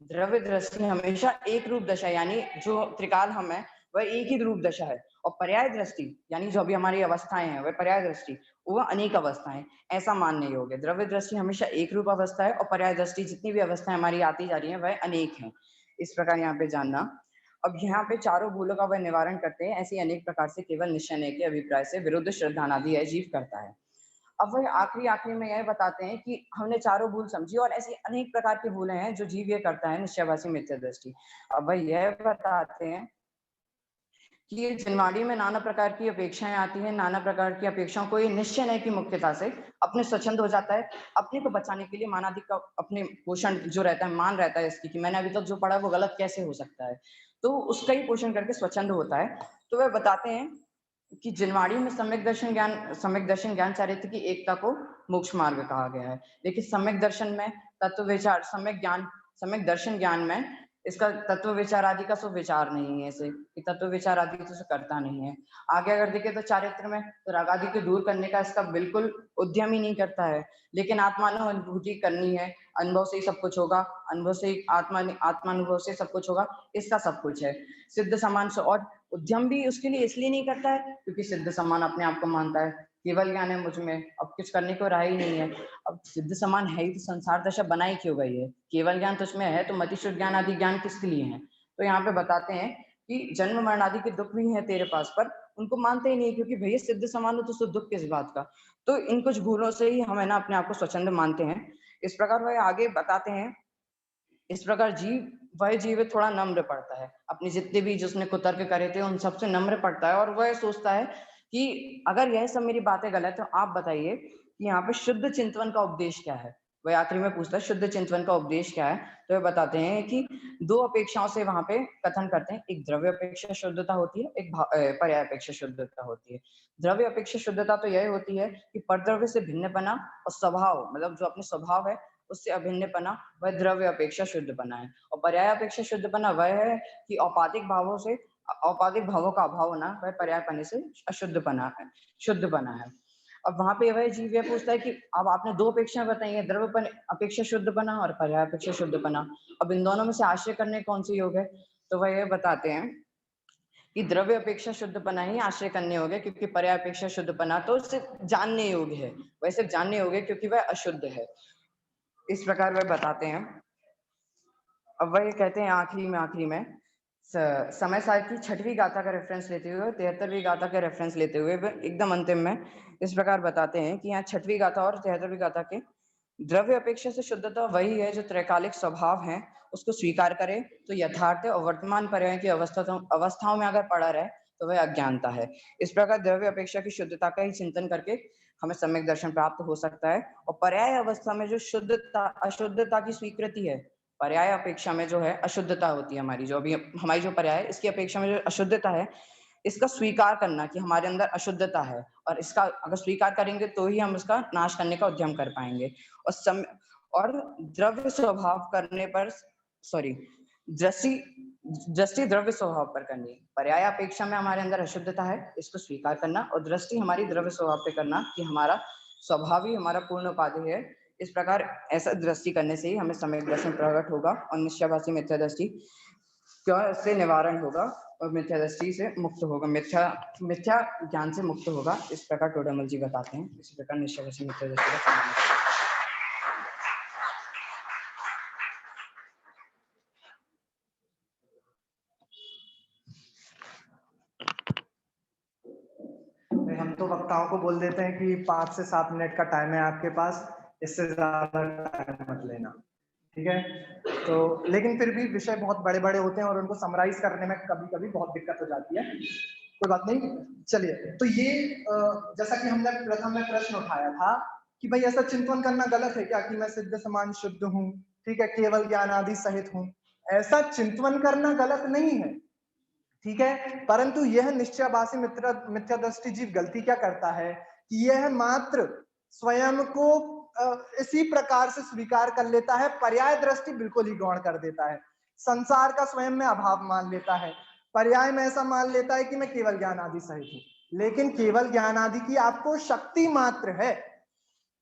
द्रव्य दृष्टि हमेशा एक रूप दशा, यानी जो त्रिकाल हम है वह एक ही रूप दशा है। और पर्याय दृष्टि यानी जो अभी हमारी अवस्थाएं हैं वह पर्याय दृष्टि, वह अनेक अवस्थाएं, ऐसा मानने योग्य। द्रव्य दृष्टि हमेशा एक रूप अवस्था है और पर्याय दृष्टि जितनी भी अवस्थाएं हमारी आती जा रही हैं वह अनेक हैं। इस प्रकार यहाँ पे जानना। अब यहाँ पे चारों भूलों का वह निवारण करते हैं, ऐसी अनेक प्रकार से केवल निश्चय के अभिप्राय से विरुद्ध श्रद्धानादि है जीव करता है। अब वह आखिरी में यह बताते हैं कि हमने चारों भूल समझी और ऐसी अनेक प्रकार की भूलें हैं जो जीव ये करता है, निश्चयवासी मिथ्या दृष्टि। अब वह यह बताते हैं कि ये जन्माड़ी में नाना प्रकार की अपेक्षाएं आती हैं, नाना प्रकार की अपेक्षाओं को ये निश्चय नहीं की मुख्यता से अपने स्वच्छंद हो जाता है। अपने को बचाने के लिए मानादि का अपने पोषण जो रहता है, मान रहता है इसकी कि मैंने अभी तक जो पढ़ा है वो गलत कैसे हो सकता है, तो उसका ही पोषण करके स्वच्छंद होता है। तो वह बताते हैं कि जिनवाड़ी में सम्यक दर्शन ज्ञान चारित्र की एकता को मोक्ष मार्ग कहा गया है। लेकिन सम्यक दर्शन में तत्व विचार, सम्यक दर्शन ज्ञान में इसका तत्व विचार आदि का विचार नहीं है, इसे तत्व विचार आदि तो करता नहीं है। आगे अगर देखे तो चारित्र में तो राग आदि को दूर करने का इसका बिल्कुल उद्यम ही नहीं करता है। लेकिन आत्मानुभूति करनी है, अनुभव से ही सब कुछ होगा, अनुभव से ही आत्मानुभव से सब कुछ होगा, इसका सब कुछ है। सिद्ध समान से और उद्यम भी उसके लिए इसलिए नहीं करता है क्योंकि सिद्ध समान अपने आप को मानता है, केवल ज्ञान है मुझ में, अब कुछ करने को रहा ही नहीं है। अब सिद्ध समान है ही तो संसार दशा बनाई क्यों गई है, केवल ज्ञान तुझमें है तो मतिशुद्ध ज्ञान आदि ज्ञान किसके लिए है। तो यहाँ पे बताते हैं कि जन्म मरण आदि के दुख भी है तेरे पास, पर उनको मानते ही नहीं क्योंकि भैया सिद्ध समान हो तो दुख किस बात का। तो इन कुछ भूलों से ही हम है ना अपने आप को स्वच्छंद मानते हैं। इस प्रकार वह आगे बताते हैं, इस प्रकार वह जीव थोड़ा नम्र पड़ता है, अपने जितने भी जिसने कुतर्क करे थे उन सबसे नम्र पड़ता है। और वह सोचता है कि अगर यह सब मेरी बातें गलत है तो आप बताइए कि यहाँ पे शुद्ध चिंतन का उपदेश क्या है। वह आखिरी में पूछता है शुद्ध चिंतन का उपदेश क्या है। तो वह बताते हैं कि दो अपेक्षाओं से वहां पे कथन करते हैं, एक द्रव्य अपेक्षा शुद्धता होती है, एक पर्याय अपेक्षा शुद्धता होती है। द्रव्य अपेक्षा शुद्धता तो यह होती है कि परद्रव्य से भिन्न बना और स्वभाव, मतलब जो अपने स्वभाव है उससे अभिन्न बना, वह द्रव्य अपेक्षा शुद्ध बना है। और पर्याय अपेक्षा शुद्ध बना वह है कि औपाधिक भावों का अभाव होना, वह पर्याय पने से अशुद्ध बना है, शुद्ध बना है। अब वहां पे वह जीव यह पूछता है कि अब आपने दो अपेक्षाएं बताई है, द्रव्य अपेक्षा शुद्ध बना और पर्याय अपेक्षा शुद्ध बना, अब इन दोनों में से आश्रय करने कौन सी योग है। तो वह यह बताते हैं कि द्रव्य अपेक्षा शुद्ध बना ही आश्रय करने योग्य, क्योंकि पर्याय अपेक्षा शुद्ध बना तो सिर्फ जानने योग्य है, वह सिर्फ जानने योग्य क्योंकि वह अशुद्ध है। इस प्रकार वह बताते हैं। अब वह कहते हैं आखिरी में समय सार की 6वीं गाथा का रेफरेंस लेते हुए, 73वीं गाथा का रेफरेंस लेते हुए एकदम अंतिम में इस प्रकार बताते हैं कि यहाँ 6वीं गाथा और 73वीं गाथा के द्रव्य अपेक्षा से शुद्धता वही है जो त्रैकालिक स्वभाव है उसको स्वीकार करे तो यथार्थ है, और वर्तमान पर्याय की अवस्थाओं में अगर पड़ा रहे तो वह अज्ञानता है। इस प्रकार द्रव्य अपेक्षा की शुद्धता का ही चिंतन करके हमें सम्यक दर्शन प्राप्त हो सकता है। और पर्याय अवस्था में जो अशुद्धता की स्वीकृति है, पर्याय अपेक्षा में जो है अशुद्धता होती है हमारी, जो अभी हमारी जो पर्याय है इसकी अपेक्षा में जो अशुद्धता है, इसका स्वीकार करना कि हमारे अंदर अशुद्धता है, और इसका अगर स्वीकार करेंगे तो ही हम इसका नाश करने का उद्यम कर पाएंगे। और द्रव्य स्वभाव करने पर दृष्टि दृष्टि द्रव्य स्वभाव पर करनी, पर्याय अपेक्षा में हमारे अंदर अशुद्धता है, इसको स्वीकार करना, और दृष्टि हमारी द्रव्य स्वभाव पे करना कि हमारा स्वभाव ही हमारा पूर्ण उपाधि है। इस प्रकार ऐसा दृष्टि करने से ही हमें सम्यक दर्शन प्रकट होगा और निश्चयभासी मिथ्या दृष्टि से निवारण होगा और मिथ्या दृष्टि से मुक्त होगा, मिथ्या ज्ञान से मुक्त होगा। इस प्रकार टोडरमल जी बताते हैं। इसी प्रकार निश्चयभासी मिथ्या दृष्टि का समावेश है। हम तो वक्ताओं को बोल देते हैं कि 5 से 7 मिनट का टाइम है आपके पास, इससे ज्यादा टाइम मत लेना, ठीक है। तो लेकिन फिर भी विषय बहुत बड़े बड़े होते हैं और उनको समराइज करने में कभी कभी बहुत दिक्कत हो जाती है, कोई बात नहीं। चलिए, तो ये जैसा कि हमने प्रथम में प्रश्न उठाया था कि भाई ऐसा चिंतन करना गलत है क्या कि मैं सिद्ध समान शुद्ध हूँ, ठीक है, केवल ज्ञान आदि सहित हूँ। ऐसा चिंतन करना गलत नहीं है, ठीक है, परंतु यह निश्चयभासी मिथ्या दृष्टि जीव गलती क्या करता है कि यह मात्र स्वयं को इसी प्रकार से स्वीकार कर लेता है, पर्याय दृष्टि बिल्कुल ही गौण कर देता है, संसार का स्वयं में अभाव मान लेता है, पर्याय में ऐसा मान लेता है कि मैं केवल ज्ञान आदि सहित हूं। लेकिन केवल ज्ञान आदि की आपको शक्ति मात्र है,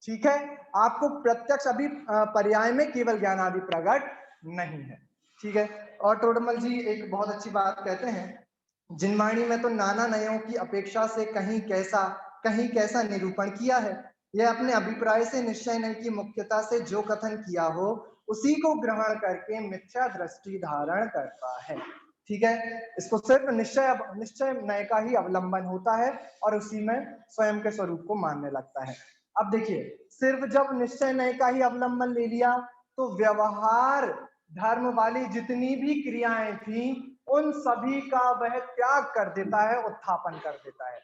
ठीक है, आपको प्रत्यक्ष अभी पर्याय में केवल ज्ञान आदि प्रकट नहीं है, ठीक है। और टोडरमल जी एक बहुत अच्छी बात कहते हैं, जिनवाणी में तो नाना नयों की अपेक्षा से कहीं कैसा निरूपण किया है, यह अपने अभिप्राय से निश्चय नय की मुख्यता से जो कथन किया हो उसी को ग्रहण करके मिथ्या दृष्टि धारण करता है, ठीक है। इसको सिर्फ निश्चय नय का ही अवलंबन होता है और उसी में स्वयं के स्वरूप को मानने लगता है। अब देखिए, सिर्फ जब निश्चय नय का ही अवलंबन ले लिया तो व्यवहार धर्म वाली जितनी भी क्रियाएं थी उन सभी का वह त्याग कर देता है, उत्थापन कर देता है,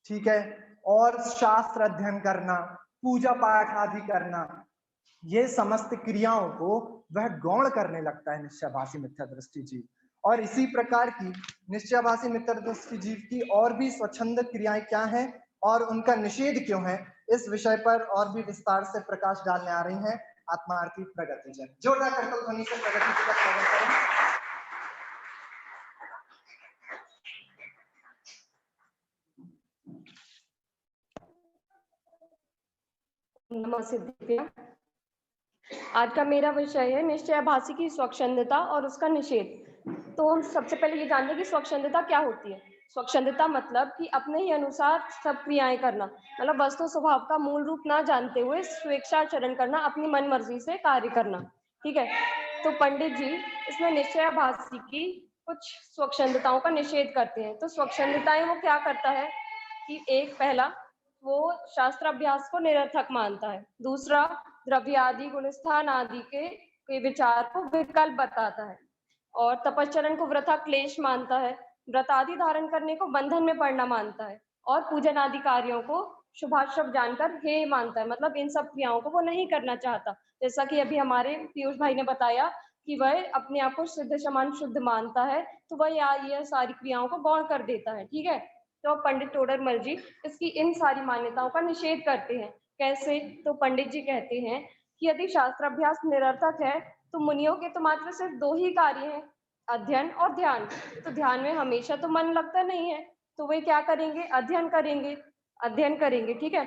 ठीक है। और शास्त्र अध्ययन करना, पूजा पाठ आदि करना, ये समस्त क्रियाओं को वह गौण करने लगता है निश्चयभासी मिथ्या दृष्टि जीव। और इसी प्रकार की निश्चयभासी मिथ्या दृष्टि जीव की और भी स्वच्छंद क्रियाएं क्या हैं और उनका निषेध क्यों है, इस विषय पर और भी विस्तार से प्रकाश डालने आ रही हैं आत्मार्थी प्रगति जन। जोरदार करतल ध्वनि से प्रगति जी का स्वागत करें। नमस्ते दिव्या। आज का मेरा विषय है निश्चयभासी की स्वच्छंदता और उसका निषेध। तो हम सबसे पहले ये जानते हैं कि स्वच्छंदता क्या होती है। स्वच्छंदता मतलब कि अपने ही अनुसार सब क्रियाएं करना, मतलब वस्तु स्वभाव का मूल रूप ना जानते हुए स्वेच्छाचरण करना, अपनी मन मर्जी से कार्य करना, ठीक है। तो पंडित जी इसमें निश्चयभासी की कुछ स्वच्छंदताओं का निषेध करते हैं। तो स्वच्छंदताएं वो क्या करता है कि एक पहला वो शास्त्र अभ्यास को निरर्थक मानता है, दूसरा द्रव्य आदि गुणस्थान आदि के विचार को विकल्प बताता है, और तपश्चरण को वृथा क्लेश मानता है, व्रत आदि धारण करने को बंधन में पड़ना मानता है, और पूजन आदि कार्यों को शुभाशुभ जानकर हे मानता है, मतलब इन सब क्रियाओं को वो नहीं करना चाहता। जैसा कि अभी हमारे पीयूष भाई ने बताया कि वह अपने आप को सिद्ध समान शुद्ध मानता है, तो वह यह सारी क्रियाओं को गौण कर देता है, ठीक है। तो पंडित टोडरमल जी इसकी इन सारी मान्यताओं का निषेध करते हैं। कैसे? तो पंडित जी कहते हैं कि यदि शास्त्राभ्यास निरर्थक है तो मुनियों के तो मात्र सिर्फ 2 ही कार्य हैं, अध्ययन और ध्यान। तो ध्यान में हमेशा तो मन लगता नहीं है, तो वे क्या करेंगे? अध्ययन करेंगे, ठीक है।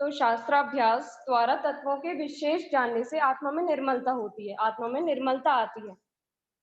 तो शास्त्राभ्यास द्वारा तत्वों के विशेष जानने से आत्मा में निर्मलता होती है, आत्मा में निर्मलता आती है,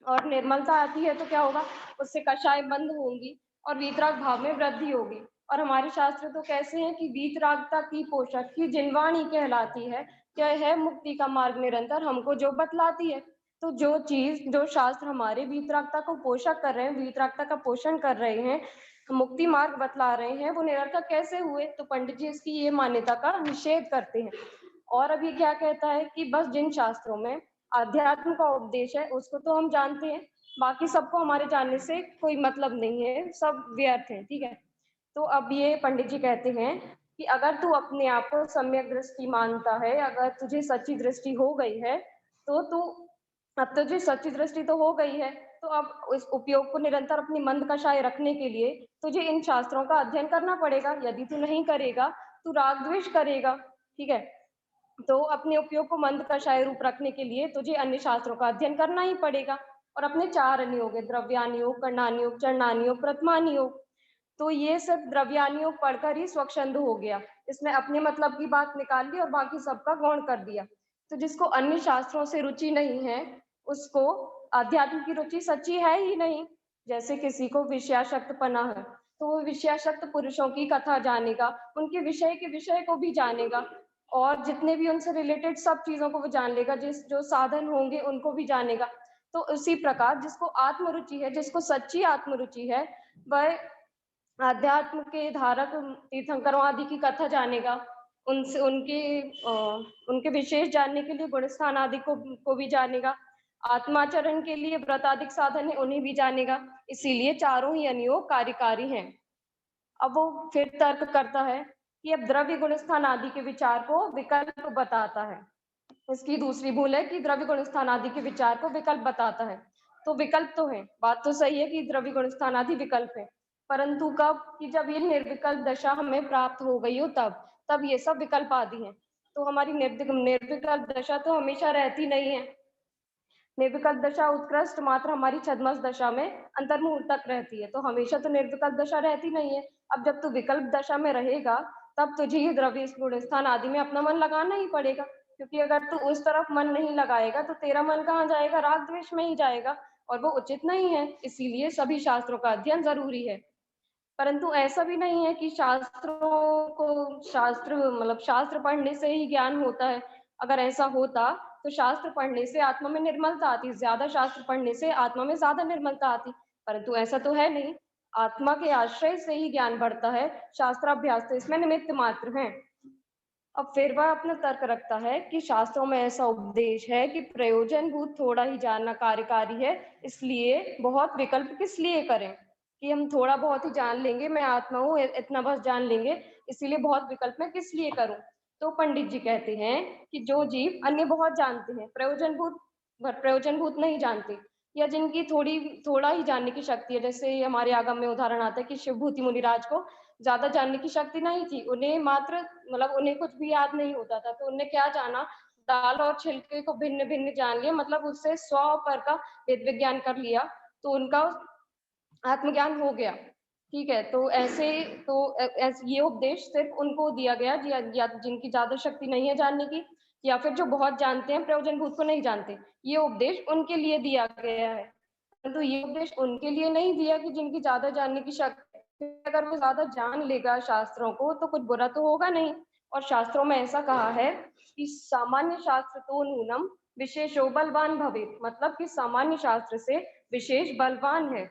और निर्मलता आती है तो क्या होगा? उससे कषाय बंद होंगी और वीतराग भाव में वृद्धि होगी। और हमारे शास्त्र तो कैसे हैं कि वीतरागता की पोषक की जिनवाणी कहलाती है, क्या है मुक्ति का मार्ग निरंतर हमको जो बतलाती है। तो जो चीज, जो शास्त्र हमारे वीतरागता को पोषक कर रहे हैं, वीतरागता का पोषण कर रहे हैं, मुक्ति मार्ग बतला रहे हैं, वो निरर्थक कैसे हुए? तो पंडित जी इसकी ये मान्यता का निषेध करते हैं। और अब ये क्या कहता है कि बस जिन शास्त्रों में अध्यात्म का उपदेश है उसको तो हम जानते हैं, बाकी सबको हमारे जानने से कोई मतलब नहीं है, सब व्यर्थ है, ठीक है। तो अब ये पंडित जी कहते हैं कि अगर तू अपने आप को सम्यक दृष्टि मानता है, अगर तुझे सच्ची दृष्टि हो गई है, तो तू, अब तुझे सच्ची दृष्टि तो हो गई है, तो अब इस उपयोग को निरंतर अपनी मंद कषाय रखने के लिए तुझे इन शास्त्रों का अध्ययन करना पड़ेगा। यदि तू नहीं करेगा तू राग द्वेष करेगा, ठीक है। तो अपने उपयोग को मंद कषाय रूप रखने के लिए तुझे अन्य शास्त्रों का अध्ययन करना ही पड़ेगा। और अपने 4 अनियोग है, द्रव्यानुयोग, कर्णानुयोग, चरणानुयोग, प्रथमानुयोग। तो ये सब द्रव्यानुयोग पढ़कर ही स्वच्छंद हो गया। इसमें अपने मतलब की बात निकाल ली और बाकी सबका गौण कर दिया। तो जिसको अन्य शास्त्रों से रुचि नहीं है, उसको अध्यात्म की रुचि सच्ची है ही नहीं। जैसे किसी को विषयासक्तपना है, तो वो विषयासक्त पुरुषों की कथा जानेगा, उनके विषय के विषय को भी जानेगा और जितने भी उनसे रिलेटेड सब चीजों को वो जान लेगा, जो साधन होंगे उनको भी जानेगा। तो उसी प्रकार जिसको आत्मरुचि है, जिसको सच्ची आत्मरुचि है, वह अध्यात्म के धारक तीर्थंकरों आदि की कथा जानेगा, उनसे उनके विशेष जानने के लिए गुणस्थान आदि को भी जानेगा, आत्माचरण के लिए व्रत आदि साधन है उन्हें भी जानेगा। इसीलिए चारों ही अनियोग कार्यकारी हैं। अब वो फिर तर्क करता है कि अब द्रव्य गुणस्थान आदि के विचार को विकल्प बताता है। इसकी दूसरी भूल है कि द्रव्य गुणस्थान आदि के विचार को विकल्प बताता है। तो विकल्प तो है, बात तो सही है कि द्रव्य गुणस्थान आदि विकल्प है, परंतु कब कि जब ये निर्विकल्प दशा हमें प्राप्त हो गई हो तब ये सब विकल्प आदि हैं। तो हमारी निर्विकल्प दशा तो हमेशा रहती नहीं है। निर्विकल्प दशा उत्कृष्ट मात्र हमारी छद्मस दशा में अंतर्मुहूर्त तक रहती है, तो हमेशा तो निर्विकल्प दशा रहती नहीं है। अब जब तू विकल्प दशा में रहेगा, तब तुझे ये द्रव्य गुणस्थान आदि में अपना मन लगाना ही पड़ेगा, क्योंकि अगर तू उस तरफ मन नहीं लगाएगा तो तेरा मन कहाँ जाएगा, राग द्वेष में ही जाएगा, और वो उचित नहीं है। इसीलिए सभी शास्त्रों का अध्ययन जरूरी है। परंतु ऐसा भी नहीं है कि शास्त्र पढ़ने से ही ज्ञान होता है। अगर ऐसा होता तो शास्त्र पढ़ने से आत्मा में निर्मलता आती, ज्यादा शास्त्र पढ़ने से आत्मा में ज्यादा निर्मलता आती, परंतु ऐसा तो है नहीं। आत्मा के आश्रय से ही ज्ञान बढ़ता है, शास्त्राभ्यास तो इसमें निमित्त मात्र है। अब फिर वह अपना तर्क रखता है कि शास्त्रों में ऐसा उपदेश है कि प्रयोजनभूत थोड़ा ही जानना कार्यकारी है, इसलिए बहुत विकल्प किस लिए करें कि हम थोड़ा बहुत ही जान लेंगे, मैं आत्मा हूँ इतना बस जान लेंगे, इसीलिए बहुत विकल्प मैं किस लिए करूं। तो पंडित जी कहते हैं कि जो जीव अन्य बहुत जानते हैं, प्रयोजनभूत नहीं जानते, या जिनकी थोड़ा ही जानने की शक्ति है, जैसे हमारे आगम में उदाहरण आता है कि शिवभूति मुनिराज को ज्यादा जानने की शक्ति नहीं थी, उन्हें मात्र उन्हें कुछ भी याद नहीं होता था, तो उन्हें क्या जाना, दाल और छिलके को भिन्न भिन्न जान लिया, मतलब उससे 100 पर का वेद विज्ञान कर लिया, तो उनका आत्मज्ञान हो गया। ठीक है, तो ये उपदेश सिर्फ उनको दिया गया या जिनकी ज्यादा शक्ति नहीं है जानने की, या फिर जो बहुत जानते हैं प्रयोजनभूत को नहीं जानते, ये उपदेश उनके लिए दिया गया है। परंतु ये उपदेश उनके लिए नहीं दिया कि जिनकी ज्यादा जानने की शक्ति, अगर वो ज्यादा जान लेगा शास्त्रों को तो कुछ बुरा तो होगा नहीं। और शास्त्रों में ऐसा कहा है कि सामान्य शास्त्र तो नूनम विशेषो बलवान भवेत्, मतलब कि सामान्य शास्त्र से विशेष बलवान है,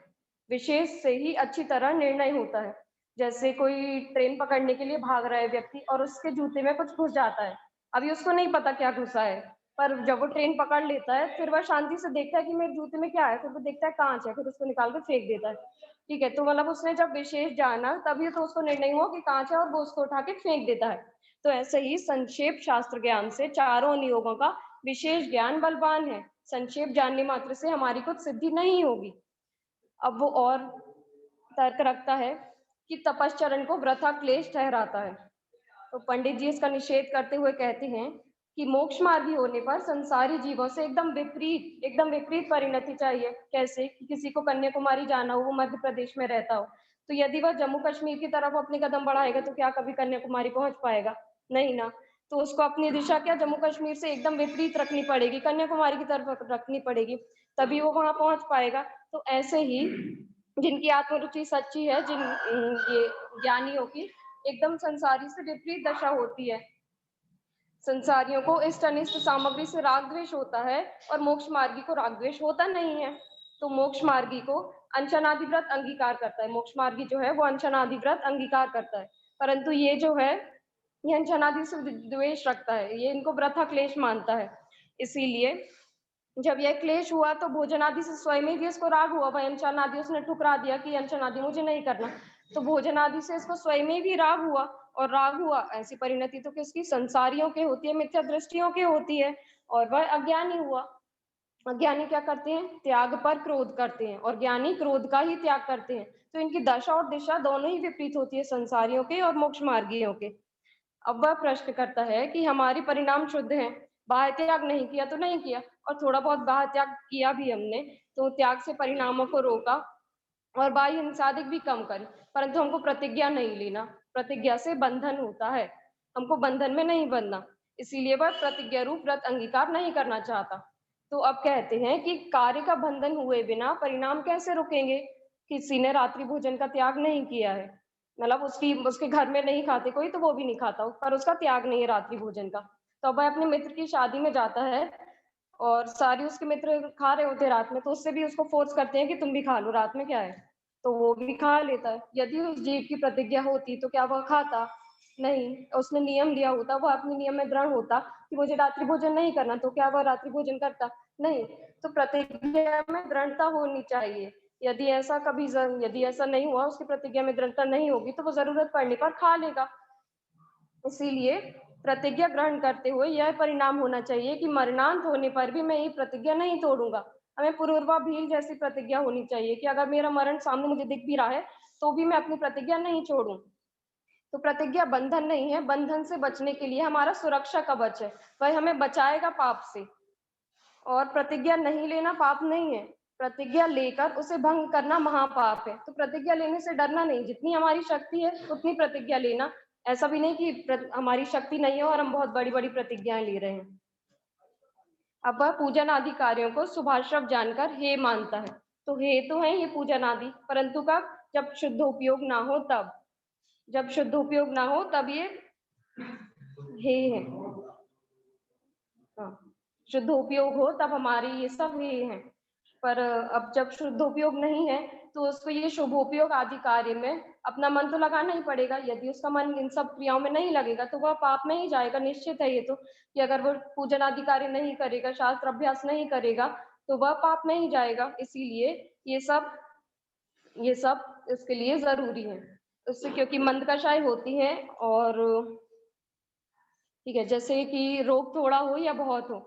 विशेष से ही अच्छी तरह निर्णय होता है। जैसे कोई ट्रेन पकड़ने के लिए भाग रहा है व्यक्ति और उसके जूते में कुछ घुस जाता है, अभी उसको नहीं पता क्या घुसा है, पर जब वो ट्रेन पकड़ लेता है फिर वह शांति से देखता है कि मेरे जूते में क्या है, फिर वो देखता है कांच है, फिर उसको निकाल के फेंक देता है। ठीक है, तो उसने जब विशेष जाना तभी तो उसको निर्णय हुआ कि कांच है और वो उसको उठा के फेंक देता है। तो ऐसे ही संक्षेप शास्त्र ज्ञान से चारों नियोगों का विशेष ज्ञान बलवान है, संक्षेप जानने मात्र से हमारी कुछ सिद्धि नहीं होगी। अब वो और तर्क रखता है कि तपश्चरण को वृथा क्लेश ठहराता है। तो पंडित जी इसका निषेध करते हुए कहते हैं कि मोक्ष मार्गी होने पर संसारी जीवों से एकदम विपरीत परिणति चाहिए। कैसे कि किसी को कन्याकुमारी जाना हो, वो मध्य प्रदेश में रहता हो, तो यदि वह जम्मू कश्मीर की तरफ अपने कदम बढ़ाएगा तो क्या कभी कन्याकुमारी पहुंच पाएगा? नहीं ना। तो उसको अपनी दिशा क्या जम्मू कश्मीर से एकदम विपरीत रखनी पड़ेगी, कन्याकुमारी की तरफ रखनी पड़ेगी, तभी वो वहां पहुंच पाएगा। तो ऐसे ही जिनकी आत्मरुचि सच्ची है, ये ज्ञानियों की एकदम संसारी से विपरीत दशा होती है। संसारियों को इष्ट अनिष्ट सामग्री से राग द्वेष होता है और मोक्ष मार्गी को राग द्वेष होता नहीं है। तो मोक्ष मार्गी को अनशनादि व्रत अंगीकार करता है, मोक्ष मार्गी जो है वो अनशनादि व्रत अंगीकार करता है, परंतु ये जो है ये अनशनादि से द्वेष रखता है, ये इनको वृथा क्लेश मानता है। इसीलिए जब यह क्लेश हुआ तो भोजन आदि से स्वयं भी इसको राग हुआ, भाई अनशन आदि उसने ठुकरा दिया कि अनशन आदि मुझे नहीं करना, तो भोजन आदि से इसको स्वयं भी राग हुआ, और राग हुआ ऐसी परिणति तो किसकी, संसारियों के होती है, मिथ्या दृष्टियों के होती है, और वह अज्ञानी हुआ। अज्ञानी क्या करते हैं, त्याग पर क्रोध करते हैं, और ज्ञानी क्रोध का ही त्याग करते हैं। तो इनकी दशा और दिशा दोनों ही विपरीत होती है, संसारियों के और मोक्ष मार्गियों के। अब वह प्रश्न करता है कि हमारी परिणाम शुद्ध है, बाह्य त्याग नहीं किया तो नहीं किया, और थोड़ा बहुत बाह्य त्याग किया भी हमने, तो त्याग से परिणामों को रोका और बाह्य हिंसादिक भी कम करी, परंतु हमको प्रतिज्ञा नहीं लेना। प्रतिज्ञा से बंधन होता है, हमको बंधन में नहीं बंधना, इसीलिए वह प्रतिज्ञा रूप व्रत अंगीकार नहीं करना चाहता। तो अब कहते हैं कि कार्य का बंधन हुए बिना परिणाम कैसे रुकेंगे? किसी ने रात्रि भोजन का त्याग नहीं किया है, मतलब उसके घर में नहीं खाते कोई, तो वो भी नहीं खाता, पर उसका त्याग नहीं है रात्रि भोजन का। तो अब वह अपने मित्र की शादी में जाता है और सारे उसके मित्र खा रहे होते हैं रात में, तो उससे भी उसको फोर्स करते हैं कि तुम भी खा लो, रात में क्या है, तो वो भी खा लेता है। यदि उस जीव की प्रतिज्ञा होती तो क्या वह खाता? नहीं। उसने नियम लिया होता, वह अपने नियम में दृढ़ होता कि मुझे रात्रि भोजन नहीं करना, तो क्या वह रात्रि भोजन करता? नहीं। तो प्रतिज्ञा में दृढ़ता होनी चाहिए। यदि ऐसा नहीं हुआ, उसकी प्रतिज्ञा में दृढ़ता नहीं होगी, तो वो जरूरत पड़ने पर खा लेगा। इसीलिए प्रतिज्ञा ग्रहण करते हुए यह परिणाम होना चाहिए कि मरणांत होने पर भी मैं ये प्रतिज्ञा नहीं तोड़ूंगा। हमें पूर्वा भील जैसी प्रतिज्ञा होनी चाहिए कि अगर मेरा मरण सामने मुझे दिख भी रहा है, तो भी मैं अपनी प्रतिज्ञा नहीं छोड़ूं। तो प्रतिज्ञा बंधन नहीं है, बंधन से बचने के लिए हमारा सुरक्षा कवच है, वह हमें बचाएगा पाप से। और प्रतिज्ञा नहीं लेना पाप नहीं है, प्रतिज्ञा लेकर उसे भंग करना महापाप है। तो प्रतिज्ञा लेने से डरना नहीं, जितनी हमारी शक्ति है उतनी प्रतिज्ञा लेना। ऐसा भी नहीं कि हमारी शक्ति नहीं है और हम बहुत बड़ी बड़ी प्रतिज्ञाएं ले रहे हैं। अब वह पूजन आदि कार्यों को शुभाशुभ जानकर हे मानता है। तो हे तो है ये पूजन आदि, परंतु कब? जब शुद्ध उपयोग ना हो तब। जब शुद्ध उपयोग ना हो तब ये हे है। हाँ, शुद्ध उपयोग हो तब हमारी ये सब हे हैं। पर अब जब शुद्ध उपयोग नहीं है, तो उसको ये शुभ उपयोग आदि कार्य में अपना मन तो लगाना ही पड़ेगा। यदि उसका मन इन सब क्रियाओं में नहीं लगेगा, तो वह पाप में ही जाएगा, निश्चित है ये तो, कि अगर वो पूजन आदि कार्य नहीं करेगा, शास्त्र अभ्यास नहीं करेगा, तो वह पाप में ही जाएगा। इसीलिए ये सब इसके लिए जरूरी है। उससे क्योंकि मंदकषाय होती है, और ठीक है, जैसे कि रोग थोड़ा हो या बहुत हो,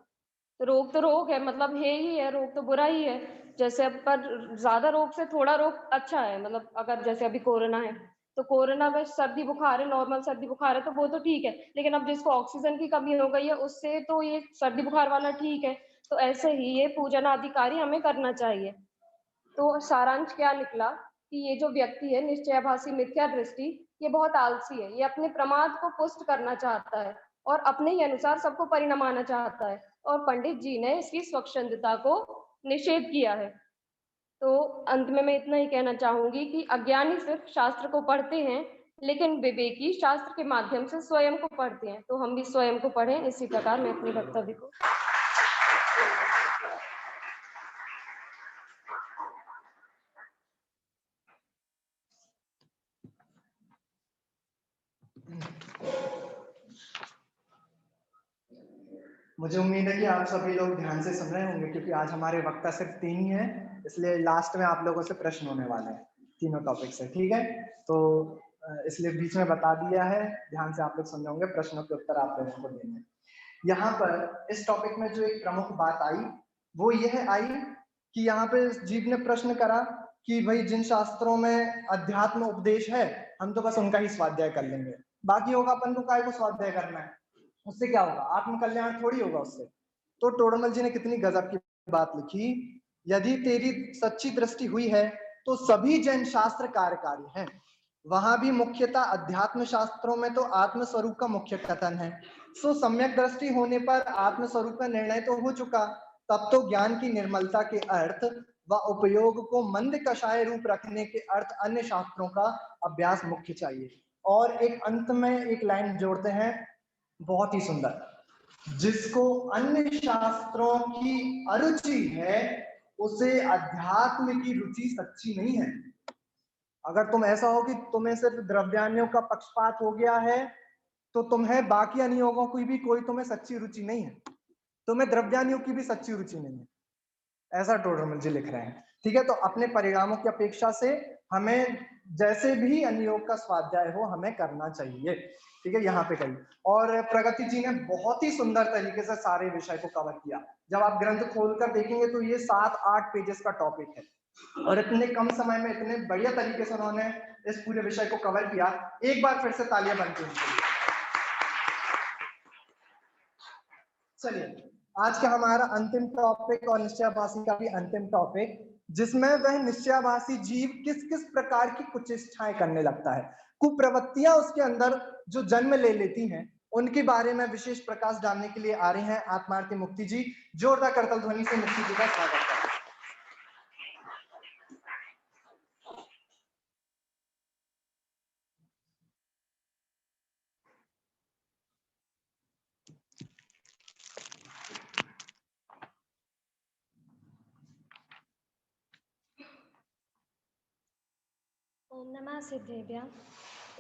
तो रोग तो रोग है, मतलब है ही है, रोग तो बुरा ही है। जैसे अब पर ज्यादा रोग से थोड़ा रोग अच्छा है, मतलब अगर जैसे अभी कोरोना है, तो कोरोना में सर्दी बुखार है, नॉर्मल सर्दी बुखार है, तो वो तो ठीक है, लेकिन अब जिसको ऑक्सीजन की कमी हो गई है, उससे तो ये सर्दी बुखार वाला ठीक है। तो ऐसे ही ये पूजन आदि कार्य हमें करना चाहिए। तो सारांश क्या निकला कि ये जो व्यक्ति है निश्चयाभासी मिथ्या दृष्टि, ये बहुत आलसी है, ये अपने प्रमाद को पुष्ट करना चाहता है और अपने ही अनुसार सबको परिणमाना चाहता है, और पंडित जी ने इसकी स्वच्छंदता को निषेध किया है। तो अंत में मैं इतना ही कहना चाहूंगी कि अज्ञानी सिर्फ शास्त्र को पढ़ते हैं, लेकिन विवेकी शास्त्र के माध्यम से स्वयं को पढ़ते हैं। तो हम भी स्वयं को पढ़ें। इसी प्रकार मैं अपने वक्तव्य को मुझे उम्मीद है कि आप सभी लोग ध्यान से सुन रहे होंगे, क्योंकि आज हमारे वक्ता सिर्फ 3 ही है, इसलिए लास्ट में आप लोगों से प्रश्न होने वाले हैं तीनों टॉपिक से। ठीक है, तो इसलिए बीच में बता दिया है, ध्यान से आप लोग सुन रहे होंगे, प्रश्नों के उत्तर आप लोगों को देंगे। यहाँ पर इस टॉपिक में जो एक प्रमुख बात आई, वो यह आई कि यहाँ पे जीव ने प्रश्न करा कि भाई जिन शास्त्रों में अध्यात्म उपदेश है, हम तो बस उनका ही स्वाध्याय कर लेंगे, बाकी होगा अपन को काय को स्वाध्याय करना है, उससे क्या होगा, आत्म कल्याण थोड़ी होगा उससे। तो टोडरमल जी ने कितनी गजब की बात लिखी, यदि तेरी सच्ची दृष्टि हुई है तो सभी जैन शास्त्र कार्यकारी हैं, वहां भी मुख्यतः अध्यात्म शास्त्रों में तो आत्म स्वरूप का मुख्य कथन है। सो सम्यक दृष्टि होने पर आत्म स्वरूप का निर्णय तो हो चुका, तब तो ज्ञान की निर्मलता के अर्थ व उपयोग को मंद कषाय रूप रखने के अर्थ अन्य शास्त्रों का अभ्यास मुख्य चाहिए। और एक अंत में एक लाइन जोड़ते हैं, बहुत ही सुंदर, जिसको अन्य शास्त्रों की अरुचि है, उसे अध्यात्म की रुचि सच्ची नहीं है। अगर तुम ऐसा हो कि तुम्हें सिर्फ द्रव्यान्यों का पक्षपात हो गया है, तो तुम्हें बाकी अनियोगों की भी कोई तुम्हें सच्ची रुचि नहीं है, तुम्हें द्रव्यान्यों की भी सच्ची रुचि नहीं है, ऐसा टोडरमल जी लिख रहे हैं। ठीक है, तो अपने परिणामों की अपेक्षा से हमें जैसे भी अनियोग का स्वाध्याय हो हमें करना चाहिए। ठीक है, यहाँ पे कही, और प्रगति जी ने बहुत ही सुंदर तरीके से सारे विषय को कवर किया। जब आप ग्रंथ खोलकर देखेंगे तो ये 7-8 पेजेस का टॉपिक है, और इतने कम समय में इतने बढ़िया तरीके से उन्होंने इस पूरे विषय को कवर किया। एक बार फिर से तालियां बनती हैं। चलिए आज का हमारा अंतिम टॉपिक और निश्चयाभासी का भी अंतिम टॉपिक, जिसमें वह निश्चयाभासी जीव किस किस प्रकार की कुचेष्टाएं करने लगता है, कुप्रवृत्तियां उसके अंदर जो जन्म ले लेती हैं, उनके बारे में विशेष प्रकाश डालने के लिए आ रहे हैं आत्मार्थी मुक्ति जी। जोरदार करतल ध्वनि से मुक्ति जी का स्वागत करते हैं। ओम नमः सिद्धेभ्यः।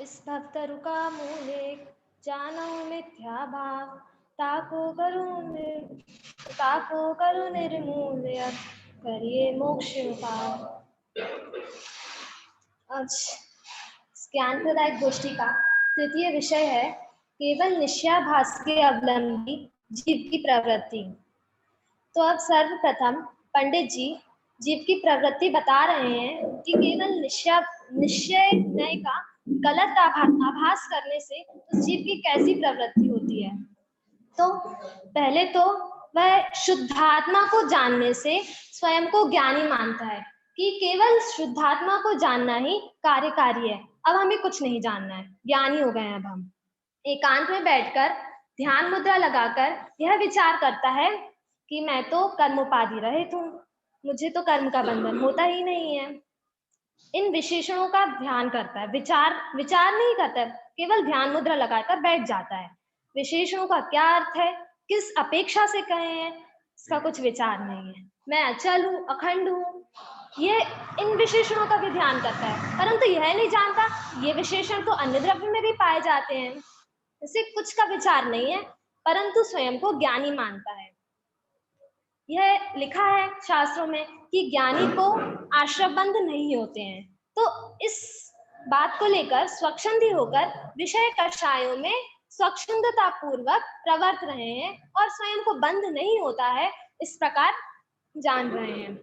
इस भक्तरुका मूले जानो मिथ्या भाव, ताको करो निर्मूल्य, करिए मोक्ष उपाय। आज ज्ञान प्रदायक गोष्ठी का तृतीय विषय है केवल निश्चयाभास के अवलंबी जीव की प्रवृत्ति। तो अब सर्वप्रथम पंडित जी जीव की प्रवृत्ति बता रहे हैं कि केवल निश्चय का गलत आभास करने से उस जीव की कैसी प्रवृत्ति होती है। तो पहले तो वह शुद्धात्मा को जानने से स्वयं को ज्ञानी मानता है कि केवल शुद्धात्मा को जानना ही कार्यकारी है, अब हमें कुछ नहीं जानना है, ज्ञानी हो गए अब हम। एकांत में बैठकर ध्यान मुद्रा लगाकर यह विचार करता है कि मैं तो कर्मोपाधि रहित हूँ, मुझे तो कर्म का बंधन होता ही नहीं है। इन विशेषणों का ध्यान करता है, विचार नहीं करता है, केवल ध्यान मुद्रा लगाकर बैठ जाता है। विशेषणों का क्या अर्थ है, किस अपेक्षा से कहे हैं, इसका कुछ विचार नहीं है। मैं अचल हूँ, अखंड हूँ, ये इन विशेषणों का भी ध्यान करता है, परंतु यह नहीं जानता ये विशेषण तो अन्य द्रव्य में भी पाए जाते हैं। इसे कुछ का विचार नहीं है, परंतु स्वयं को ज्ञानी मानता है। यह लिखा है शास्त्रों में कि ज्ञानी को आश्रयबंध नहीं होते हैं। तो इस बात को लेकर स्वच्छंदी होकर विषय कषायों में स्वच्छंदता पूर्वक प्रवर्त रहे हैं और स्वयं को बंध नहीं होता है, इस प्रकार जान रहे हैं।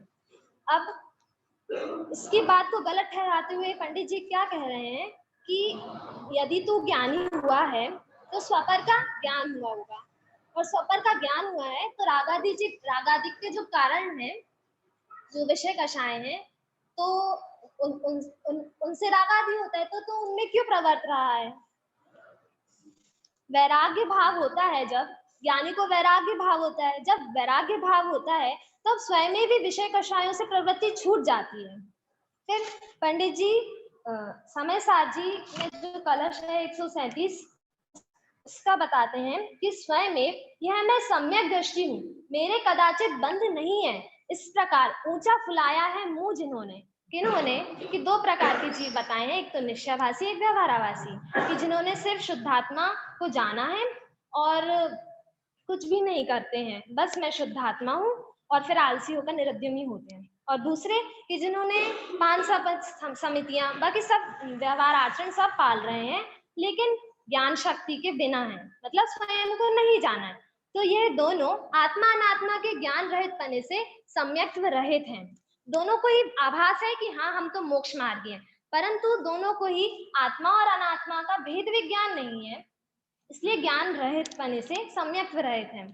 अब इसकी बात को गलत ठहराते हुए पंडित जी क्या कह रहे हैं कि यदि तू ज्ञानी हुआ है तो स्वपर का ज्ञान हुआ होगा, और स्वपर का ज्ञान हुआ है तो रागादि के जो कारण है, जो विषय कषाय हैं, तो उनसे रागादि होता है, तो उनमें क्यों प्रवर्त रहा है। वैराग्य भाव होता है जब ज्ञानी को वैराग्य भाव होता है, जब वैराग्य भाव होता है तब स्वयं में भी विषय कषायों से प्रवृत्ति छूट जाती है। फिर पंडित जी समय साजी में जो कलश है 137 इसका बताते हैं कि स्वयं में यह मैं सम्यक दृष्टि हूँ, मेरे कदाचित बंध नहीं है, इस प्रकार ऊंचा फुलाया है मुंह जिन्होंने। किन्होंने कि दो प्रकार के जीव बताए हैं, एक तो निश्चयाभासी, एक व्यवहाराभासी, कि जिन्होंने सिर्फ शुद्धात्मा को जाना है और कुछ भी नहीं करते हैं, बस मैं शुद्धात्मा हूँ, और फिर आलसी होकर निरुद्यमी होते हैं। और दूसरे कि जिन्होंने 5 समितियां बाकी सब व्यवहार आचरण सब पाल रहे हैं, लेकिन ज्ञान शक्ति के बिना है, मतलब स्वयं को नहीं जाना है। तो ये दोनों आत्मा अनात्मा के ज्ञान रहित पने से सम्यक्त्व रहित हैं। दोनों को ही आभास है कि हाँ हम तो मोक्ष मार्गी हैं, परंतु दोनों को ही आत्मा और अनात्मा का भेद विज्ञान नहीं है, इसलिए ज्ञान रहित पने से सम्यक्त्व रहित हैं।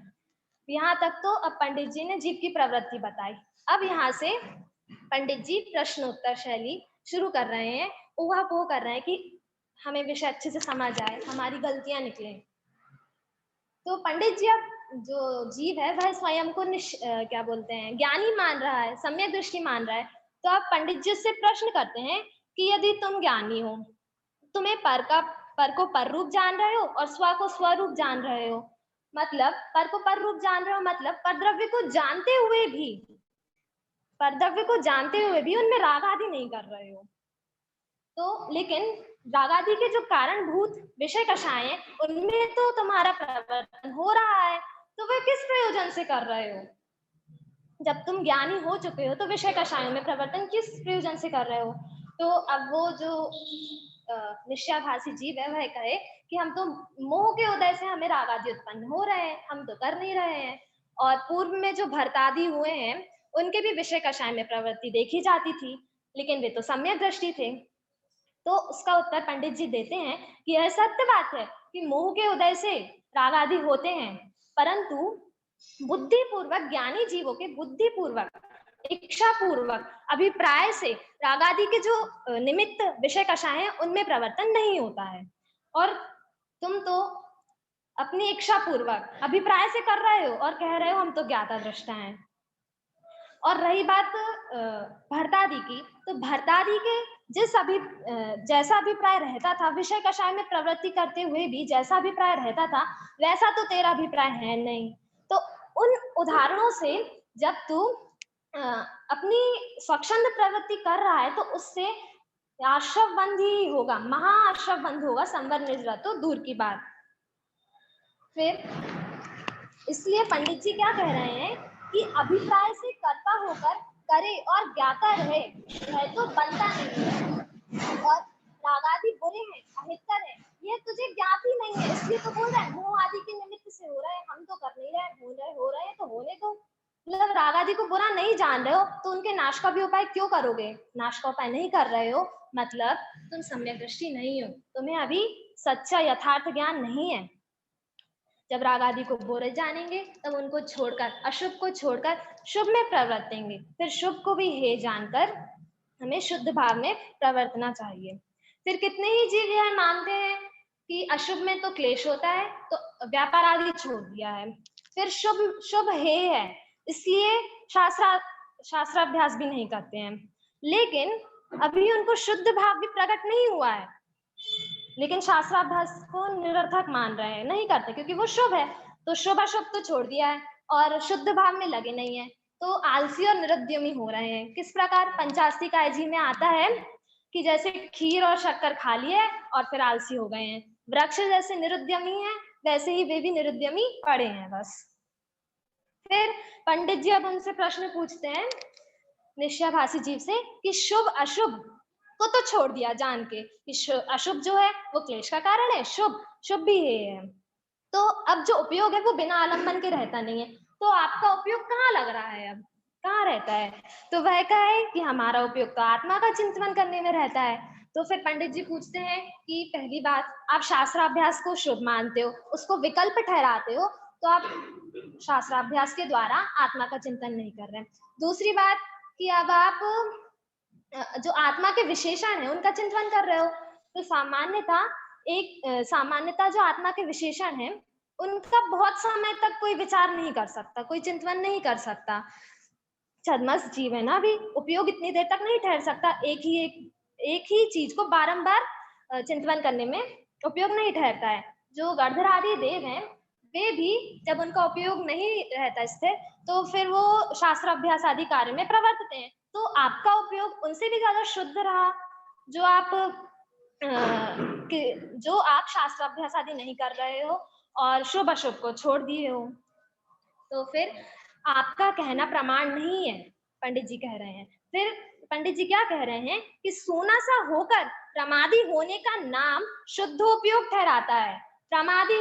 यहाँ तक तो अब पंडित जी ने जीव की प्रवृत्ति बताई। अब यहाँ से पंडित जी प्रश्नोत्तर शैली शुरू कर रहे हैं, ऊहापोह कर रहे हैं कि हमें विषय अच्छे से समझ आए, हमारी गलतियां निकले। तो पंडित जी अब जो जीव है वह स्वयं को क्या बोलते हैं ज्ञानी मान रहा है, सम्यक दृष्टि मान रहा है। तो अब पंडित जी से प्रश्न करते हैं कि यदि तुम ज्ञानी हो, तुम्हें पर को पर रूप जान रहे हो और स्व को स्वरूप जान रहे हो, मतलब पर को पर रूप जान रहे हो, मतलब परद्रव्य को जानते हुए भी उनमें राग आदि नहीं कर रहे हो। तो लेकिन रागादि के जो कारणभूत विषय कषाय हैं उनमें तो तुम्हारा प्रवर्तन हो रहा है, तो वह किस प्रयोजन से कर रहे हो। जब तुम ज्ञानी हो चुके हो तो विषय कषायों में प्रवर्तन किस प्रयोजन से कर रहे हो। तो अब वो जो निश्चयाभासी जीव है वह कहे कि हम तो मोह के उदय से हमें रागादि उत्पन्न हो रहे हैं, हम तो कर नहीं रहे हैं, और पूर्व में जो भरतादि हुए हैं उनके भी विषय कषाय में प्रवृत्ति देखी जाती थी, लेकिन वे तो सम्यक दृष्टि थे। तो उसका उत्तर पंडित जी देते हैं कि यह सत्य बात है कि मोह के उदय से राग आदि होते हैं, परंतु बुद्धिपूर्वक, ज्ञानी जीवों के बुद्धिपूर्वक, इच्छा पूर्वक, अभिप्राय से राग आदि के जो निमित्त विषय कषाय हैं उनमें प्रवर्तन नहीं होता है। और तुम तो अपनी इच्छा पूर्वक अभिप्राय से कर रहे हो और कह रहे हो हम तो ज्ञाता दृष्टा हैं। और रही बात भरतादि की, तो भरतादि के जैसा अभिप्राय रहता था विषय कषाय में प्रवृत्ति करते हुए भी जैसा अभिप्राय रहता था वैसा तो तेरा अभिप्राय है नहीं। तो उन उदाहरणों से जब तू अपनी स्वच्छंद प्रवृत्ति कर रहा है तो उससे आश्रव बंध ही होगा, महाआश्रव बंध होगा, संवर निजरा तो दूर की बात। फिर इसलिए पंडित जी क्या कह रहे हैं कि अभिप्राय से कर्ता होकर करे और ज्ञाता रहे, है तो बनता नहीं है। और रागादि बुरे हैं, अहितकर है, ये तुझे ज्ञात ही नहीं है, इसलिए तो बोल रहा है मोह आदि के निमित्त से हो रहा है, हम तो कर नहीं रहे, हो रहे हैं तो होने दो। मतलब राग आदि को बुरा नहीं जान रहे हो तो उनके नाश का भी उपाय क्यों करोगे? नाश का उपाय नहीं कर रहे हो मतलब तुम सम्यक दृष्टि नहीं हो, तुम्हें अभी सच्चा यथार्थ ज्ञान नहीं है। जब राग आदि को बुरे जानेंगे तब उनको छोड़कर, अशुभ को छोड़कर शुभ में प्रवर्तेंगे, फिर शुभ को भी हे जानकर हमें शुद्ध भाव में प्रवर्तना चाहिए। फिर कितने ही जीव यह मानते हैं कि अशुभ में तो क्लेश होता है तो व्यापार आदि छोड़ दिया है, फिर शुभ हे है इसलिए शास्त्राभ्यास भी नहीं करते हैं, लेकिन अभी उनको शुद्ध भाव भी प्रकट नहीं हुआ है, लेकिन शास्त्राभ्यास को निरर्थक मान रहे हैं, नहीं करते क्योंकि वो शुभ है। तो शुभ अशुभ तो छोड़ दिया है और शुद्ध भाव में लगे नहीं है, तो आलसी और निरुद्यमी हो रहे हैं। किस प्रकार? पंचास्ती कायजी में आता है कि जैसे खीर और शक्कर खा लिए और फिर आलसी हो गए हैं, वृक्ष जैसे निरुद्यमी है वैसे ही वे भी निरुद्यमी पड़े हैं बस। फिर पंडित जी अब उनसे प्रश्न पूछते हैं निश्चयाभासी जीव से कि शुभ अशुभ को तो छोड़ दिया जान के कि अशुभ जो है वो क्लेश का कारण है, शुभ भी है, तो अब जो उपयोग है वो बिना आलम्बन के रहता नहीं है, तो आपका उपयोग कहाँ लग रहा है, अब कहाँ रहता है? तो वह कहे कि हमारा उपयोग तो आत्मा का चिंतन करने में रहता है। तो फिर पंडित जी पूछते हैं कि पहली बात, आप शास्त्राभ्यास को शुभ मानते हो, उसको विकल्प ठहराते हो, तो आप शास्त्राभ्यास के द्वारा आत्मा का चिंतन नहीं कर रहे हैं। दूसरी बात कि अब आप जो आत्मा के विशेषण है उनका चिंतन कर रहे हो, तो सामान्यता जो आत्मा के विशेषण है उनका बहुत समय तक कोई विचार नहीं कर सकता, कोई चिंतन नहीं कर सकता। छद्मस जीव है ना, भी उपयोग इतनी देर तक नहीं ठहर सकता, एक ही चीज को बारंबार चिंतन करने में उपयोग नहीं ठहरता है। जो गणधर आदि देव हैं वे भी जब उनका उपयोग नहीं रहता स्थिर तो फिर वो शास्त्राभ्यास आदि कार्य में प्रवर्तते हैं, तो आपका उपयोग उनसे भी ज्यादा शुद्ध रहा जो आप शास्त्राभ्यास आदि नहीं कर रहे हो और शुभ अशुभ को छोड़ दिए हो, तो फिर आपका कहना प्रमाण नहीं है, पंडित जी कह रहे हैं। फिर पंडित जी क्या कह रहे हैं कि सोना सा होकर प्रमादी होने का नाम शुद्ध उपयोग ठहराता है, प्रमादी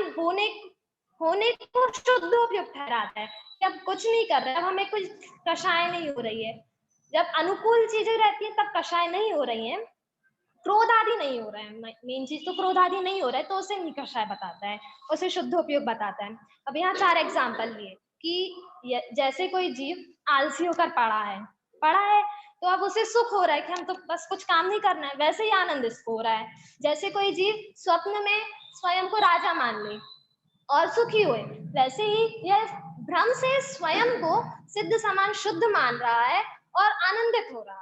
होने को शुद्ध उपयोग ठहराता है। जब कुछ नहीं कर रहे, अब हमें कुछ कषाय नहीं हो रही है, जब अनुकूल चीजें रहती है तब कषाय नहीं हो रही है, क्रोध आदि नहीं हो रहा है, मेन चीज तो क्रोध आदि नहीं हो रहा है, तो उसे निकषाय बताता है, उसे शुद्ध उपयोग बताता है। अब यहाँ 4 एग्जाम्पल लिए कि जैसे कोई जीव आलसी होकर पड़ा है तो अब उसे सुख हो रहा है कि हम तो बस कुछ काम नहीं करना है, वैसे ही आनंद इसको हो रहा है। जैसे कोई जीव स्वप्न में स्वयं को राजा मान ले और सुखी हुए, वैसे ही यह भ्रम से स्वयं को सिद्ध समान शुद्ध मान रहा है और आनंदित हो रहा है।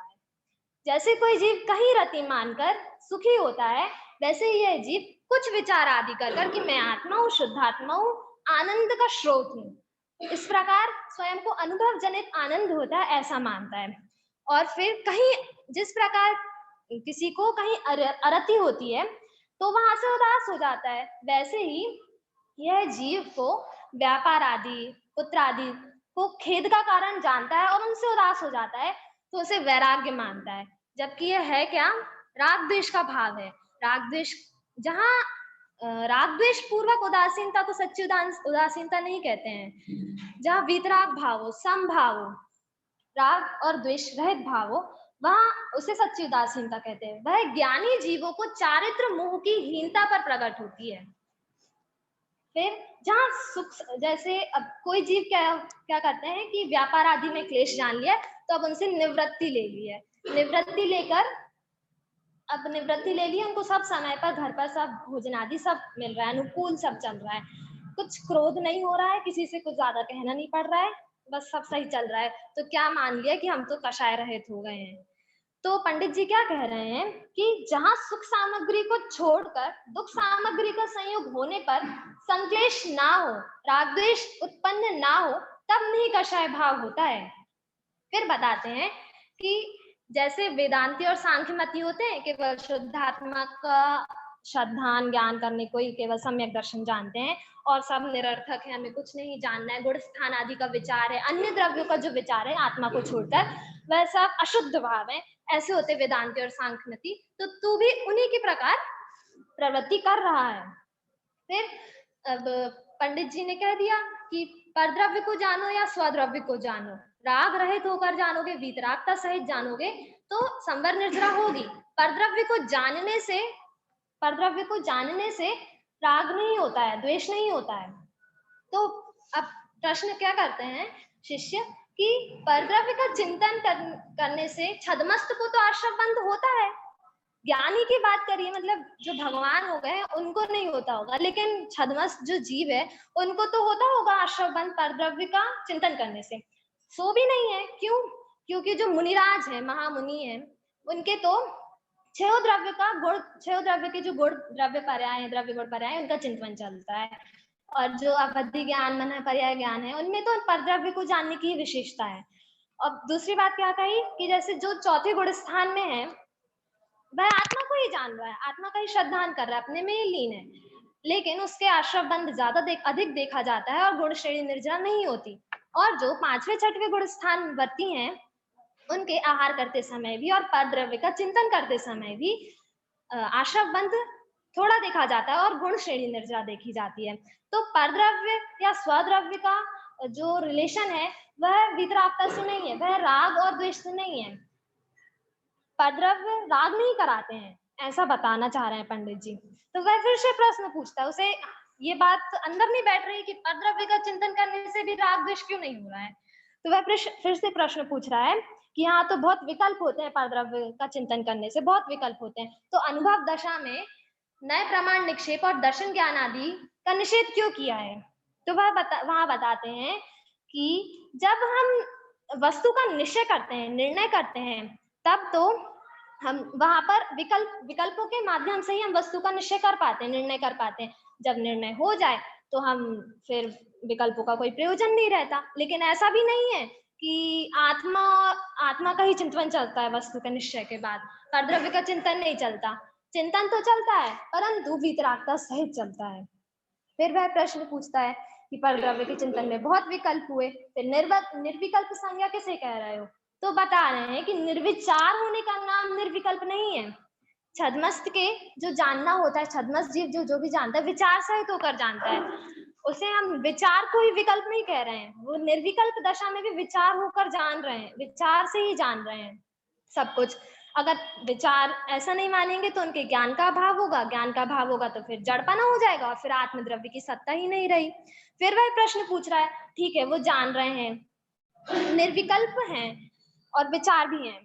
जैसे कोई जीव कहीं रति मानकर सुखी होता है, वैसे ही यह जीव कुछ विचार आदि कर कि मैं आत्मा हूँ, शुद्ध आत्मा हूँ, आनंद का स्रोत हूँ, इस प्रकार स्वयं को अनुभव जनित आनंद होता है ऐसा मानता है। और फिर कहीं जिस प्रकार किसी को कहीं अरति होती है तो वहां से उदास हो जाता है, वैसे ही यह जीव को व्यापार आदि पुत्र आदि को खेद का कारण जानता है और उनसे उदास हो जाता है, तो उसे वैराग्य मानता है। जबकि यह है क्या? राग द्वेष का भाव है। राग द्वेष, जहाँ राग द्वेष पूर्वक उदासीनता को सच्ची उदासीनता नहीं कहते हैं, जहाँ वीतराग भाव हो, समभाव हो, राग और द्वेष रहित भाव हो, वहां उसे सच्ची उदासीनता कहते हैं। वह ज्ञानी जीवों को चारित्र मोह की हीनता पर प्रकट होती है। फिर जहाँ सुख, जैसे अब कोई जीव क्या क्या करते हैं कि व्यापार आदि में क्लेश जान लिया, तो अब उनसे निवृत्ति ले ली है। निवृत्ति लेकर अब निवृत्ति ले ली, उनको सब समय पर घर पर सब भोजन आदि सब मिल रहा है, अनुकूल सब चल रहा है, कुछ क्रोध नहीं हो रहा है, किसी से कुछ ज्यादा कहना नहीं पड़ रहा है, बस सब सही चल रहा है। तो क्या मान लिया कि हम तो कषाय रहित हो गए हैं। तो पंडित जी क्या कह रहे हैं कि जहां सुख सामग्री को छोड़कर दुख सामग्री का संयोग होने पर संक्लेश ना हो, राग द्वेष उत्पन्न ना हो, तब नहीं कषाय भाव होता है। फिर बताते हैं कि जैसे वेदांती और सांख्य मती होते हैं, केवल शुद्धात्मा का श्रद्धान ज्ञान करने को ही केवल सम्यक दर्शन जानते हैं और सब निरर्थक है, हमें कुछ नहीं जानना है, गुण स्थान आदि का विचार है, अन्य द्रव्यों का जो विचार है आत्मा को छोड़कर वह सब अशुद्ध भाव है, ऐसे होते वेदांती और सांख्य मती। तो तू भी उन्हीं के प्रकार प्रवृत्ति कर रहा है। फिर अब पंडित जी ने कह दिया कि परद्रव्य को जानो या स्वद्रव्य को जानो, राग रहित होकर जानोगे, वीतरागता सहित जानोगे तो संवर निर्जरा होगी। परद्रव्य को जानने से राग नहीं होता है, द्वेष नहीं होता है। तो अब प्रश्न क्या करते हैं शिष्य कि परद्रव्य का चिंतन करने से छद्मस्त को तो आश्रवबंध होता है, ज्ञानी की बात करिए, मतलब जो भगवान हो गए उनको नहीं होता होगा, लेकिन छद्मस्त जो जीव है उनको तो होता होगा आश्रवबंध परद्रव्य का चिंतन करने से। सो भी नहीं है, क्यों? क्योंकि जो मुनिराज है, महामुनि है, उनके तो छह द्रव्य के जो गुण द्रव्य पर्याय है, द्रव्य गुण पर्याय, उनका चिंतन चलता है। और जो अवधि ज्ञान मन पर्याय ज्ञान है, उनमें तो परद्रव्य को जानने की विशेषता है। अब दूसरी बात क्या कही कि जैसे जो चौथे गुण स्थान में है वह आत्मा को ही जान रहा है, आत्मा का ही श्रद्धान कर रहा है, अपने में ही लीन है, लेकिन उसके आश्रवबंध अधिक देखा जाता है और गुण श्रेणी निर्जरा नहीं होती। और जो पांचवें छठवें गुण स्थान वर्ती हैं, उनके आहार करते समय भी और परद्रव्य का चिंतन करते समय भी आश्रवबंध थोड़ा देखा जाता है और गुण श्रेणी निर्जरा देखी जाती है। तो परद्रव्य या स्वद्रव्य का जो रिलेशन है वह वीतरागता से नहीं है, वह राग और द्वेष से नहीं है। परद्रव्य राग नहीं कराते हैं, ऐसा बताना चाह रहे हैं पंडित जी। तो वह फिर से प्रश्न पूछता है, उसे ये बात अंदर नहीं बैठ रही कि परद्रव्य का चिंतन करने से भी राग द्वेष क्यों नहीं हो रहा है। तो वह फिर से प्रश्न पूछ रहा है कि हाँ, तो बहुत विकल्प होते हैं, परद्रव्य का चिंतन करने से बहुत विकल्प होते हैं, तो अनुभव दशा में नए प्रमाण निक्षेप और दर्शन ज्ञान आदि का निषेध क्यों किया है। तो वहां बताते हैं कि जब हम वस्तु का निश्चय करते हैं, निर्णय करते हैं, तब तो हम वहां पर विकल्पों के माध्यम से ही हम वस्तु का निश्चय कर पाते हैं, निर्णय कर पाते हैं। जब निर्णय हो जाए तो हम फिर विकल्पों का कोई प्रयोजन नहीं रहता। लेकिन ऐसा भी नहीं है कि आत्मा का ही चिंतन चलता है वस्तु के निश्चय के बाद, परद्रव्य का चिंतन नहीं चलता। चिंतन तो चलता है परंतु वीतरागता सहित चलता है। फिर वह प्रश्न पूछता है कि परद्रव्य के चिंतन में बहुत विकल्प हुए, फिर निर्विकल्प संज्ञा किसे कह रहे हो। तो बता रहे हैं कि निर्विचार होने का नाम निर्विकल्प नहीं है। छद्मस्त के जो जानना होता है, छद्मस्त जीव जो भी जानता है विचार सहित होकर जानता है, उसे हम विचार को ही विकल्प नहीं कह रहे हैं। वो निर्विकल्प दशा में भी विचार होकर जान रहे हैं, विचार से ही जान रहे हैं सब कुछ। अगर विचार ऐसा नहीं मानेंगे तो उनके ज्ञान का अभाव होगा, ज्ञान का अभाव होगा तो फिर जड़पना हो जाएगा और फिर आत्मद्रव्य की सत्ता ही नहीं रही। फिर वह प्रश्न पूछ रहा है, ठीक है वो जान रहे हैं, निर्विकल्प हैं और विचार भी हैं,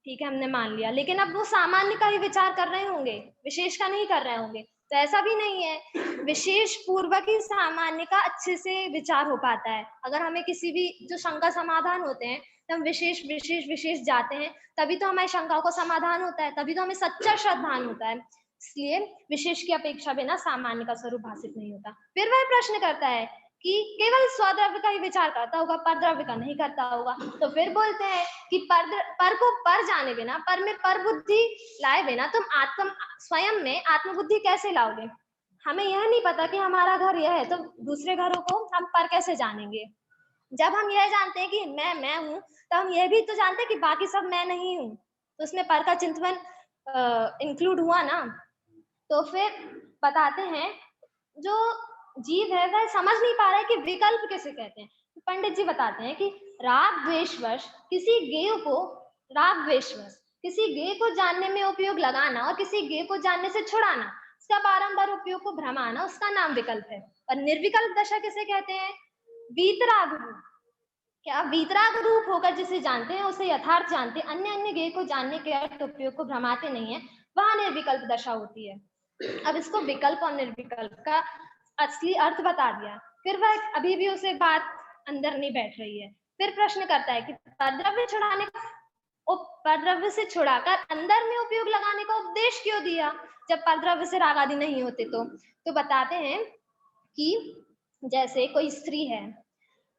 ठीक है हमने मान लिया, लेकिन अब वो सामान्य का ही विचार कर रहे होंगे, विशेष का नहीं कर रहे होंगे। तो ऐसा भी नहीं है, विशेष पूर्वक ही सामान्य का अच्छे से विचार हो पाता है। अगर हमें किसी भी जो शंका समाधान होते हैं तो हम विशेष विशेष विशेष जाते हैं, तभी तो हमारी शंकाओं का समाधान होता है, तभी तो हमें सच्चा श्रद्धान होता है। इसलिए विशेष की अपेक्षा बिना सामान्य का स्वरूप भाषित नहीं होता। फिर वह प्रश्न करता है कि केवल स्वद्रव्य का ही विचार करता होगा, परद्रव्य का नहीं करता होगा। तो फिर बोलते हैं कि पर को पर जाने बिना, पर में पर बुद्धि लाए बिना तुम स्वयं में आत्मबुद्धि कैसे लाओगे। हमें यह नहीं पता कि हमारा घर यह है, तो दूसरे घरों को हम पर कैसे जानेंगे। जब हम यह जानते हैं कि मैं हूं, तो हम यह भी तो जानते हैं कि बाकी सब मैं नहीं हूं, तो उसमें पर का चिंतन इंक्लूड हुआ ना। तो फिर बताते हैं जो जीव है वह समझ नहीं पा रहा है कि विकल्प किसे कहते हैं। तो पंडित जी बताते हैं कि राग द्वेषवश किसी गेय को जानने में उपयोग लगाना और किसी गेय को जानने से छुड़ाना उसका बारंबार उपयोग को भ्रम आना उसका नाम विकल्प है। और निर्विकल्प दशा किसे कहते हैं? वीतराग रूप। क्या वीतराग रूप होकर जिसे जानते हैं उसे यथार्थ जानते हैं, अन्य अन्य गेय को जानने के अर्थ उपयोग को भ्रमाते नहीं है, वहां निर्विकल्प दशा होती है। अब इसको विकल्प और निर्विकल्प का असली अर्थ बता दिया, फिर वह अभी भी उसे बात अंदर नहीं बैठ रही है। फिर प्रश्न करता है कि परद्रव्य छुड़ाने परद्रव्य से छुड़ाकर अंदर में उपयोग लगाने का उपदेश क्यों दिया, जब परद्रव्य से राग आदि नहीं होते तो बताते हैं कि जैसे कोई स्त्री है,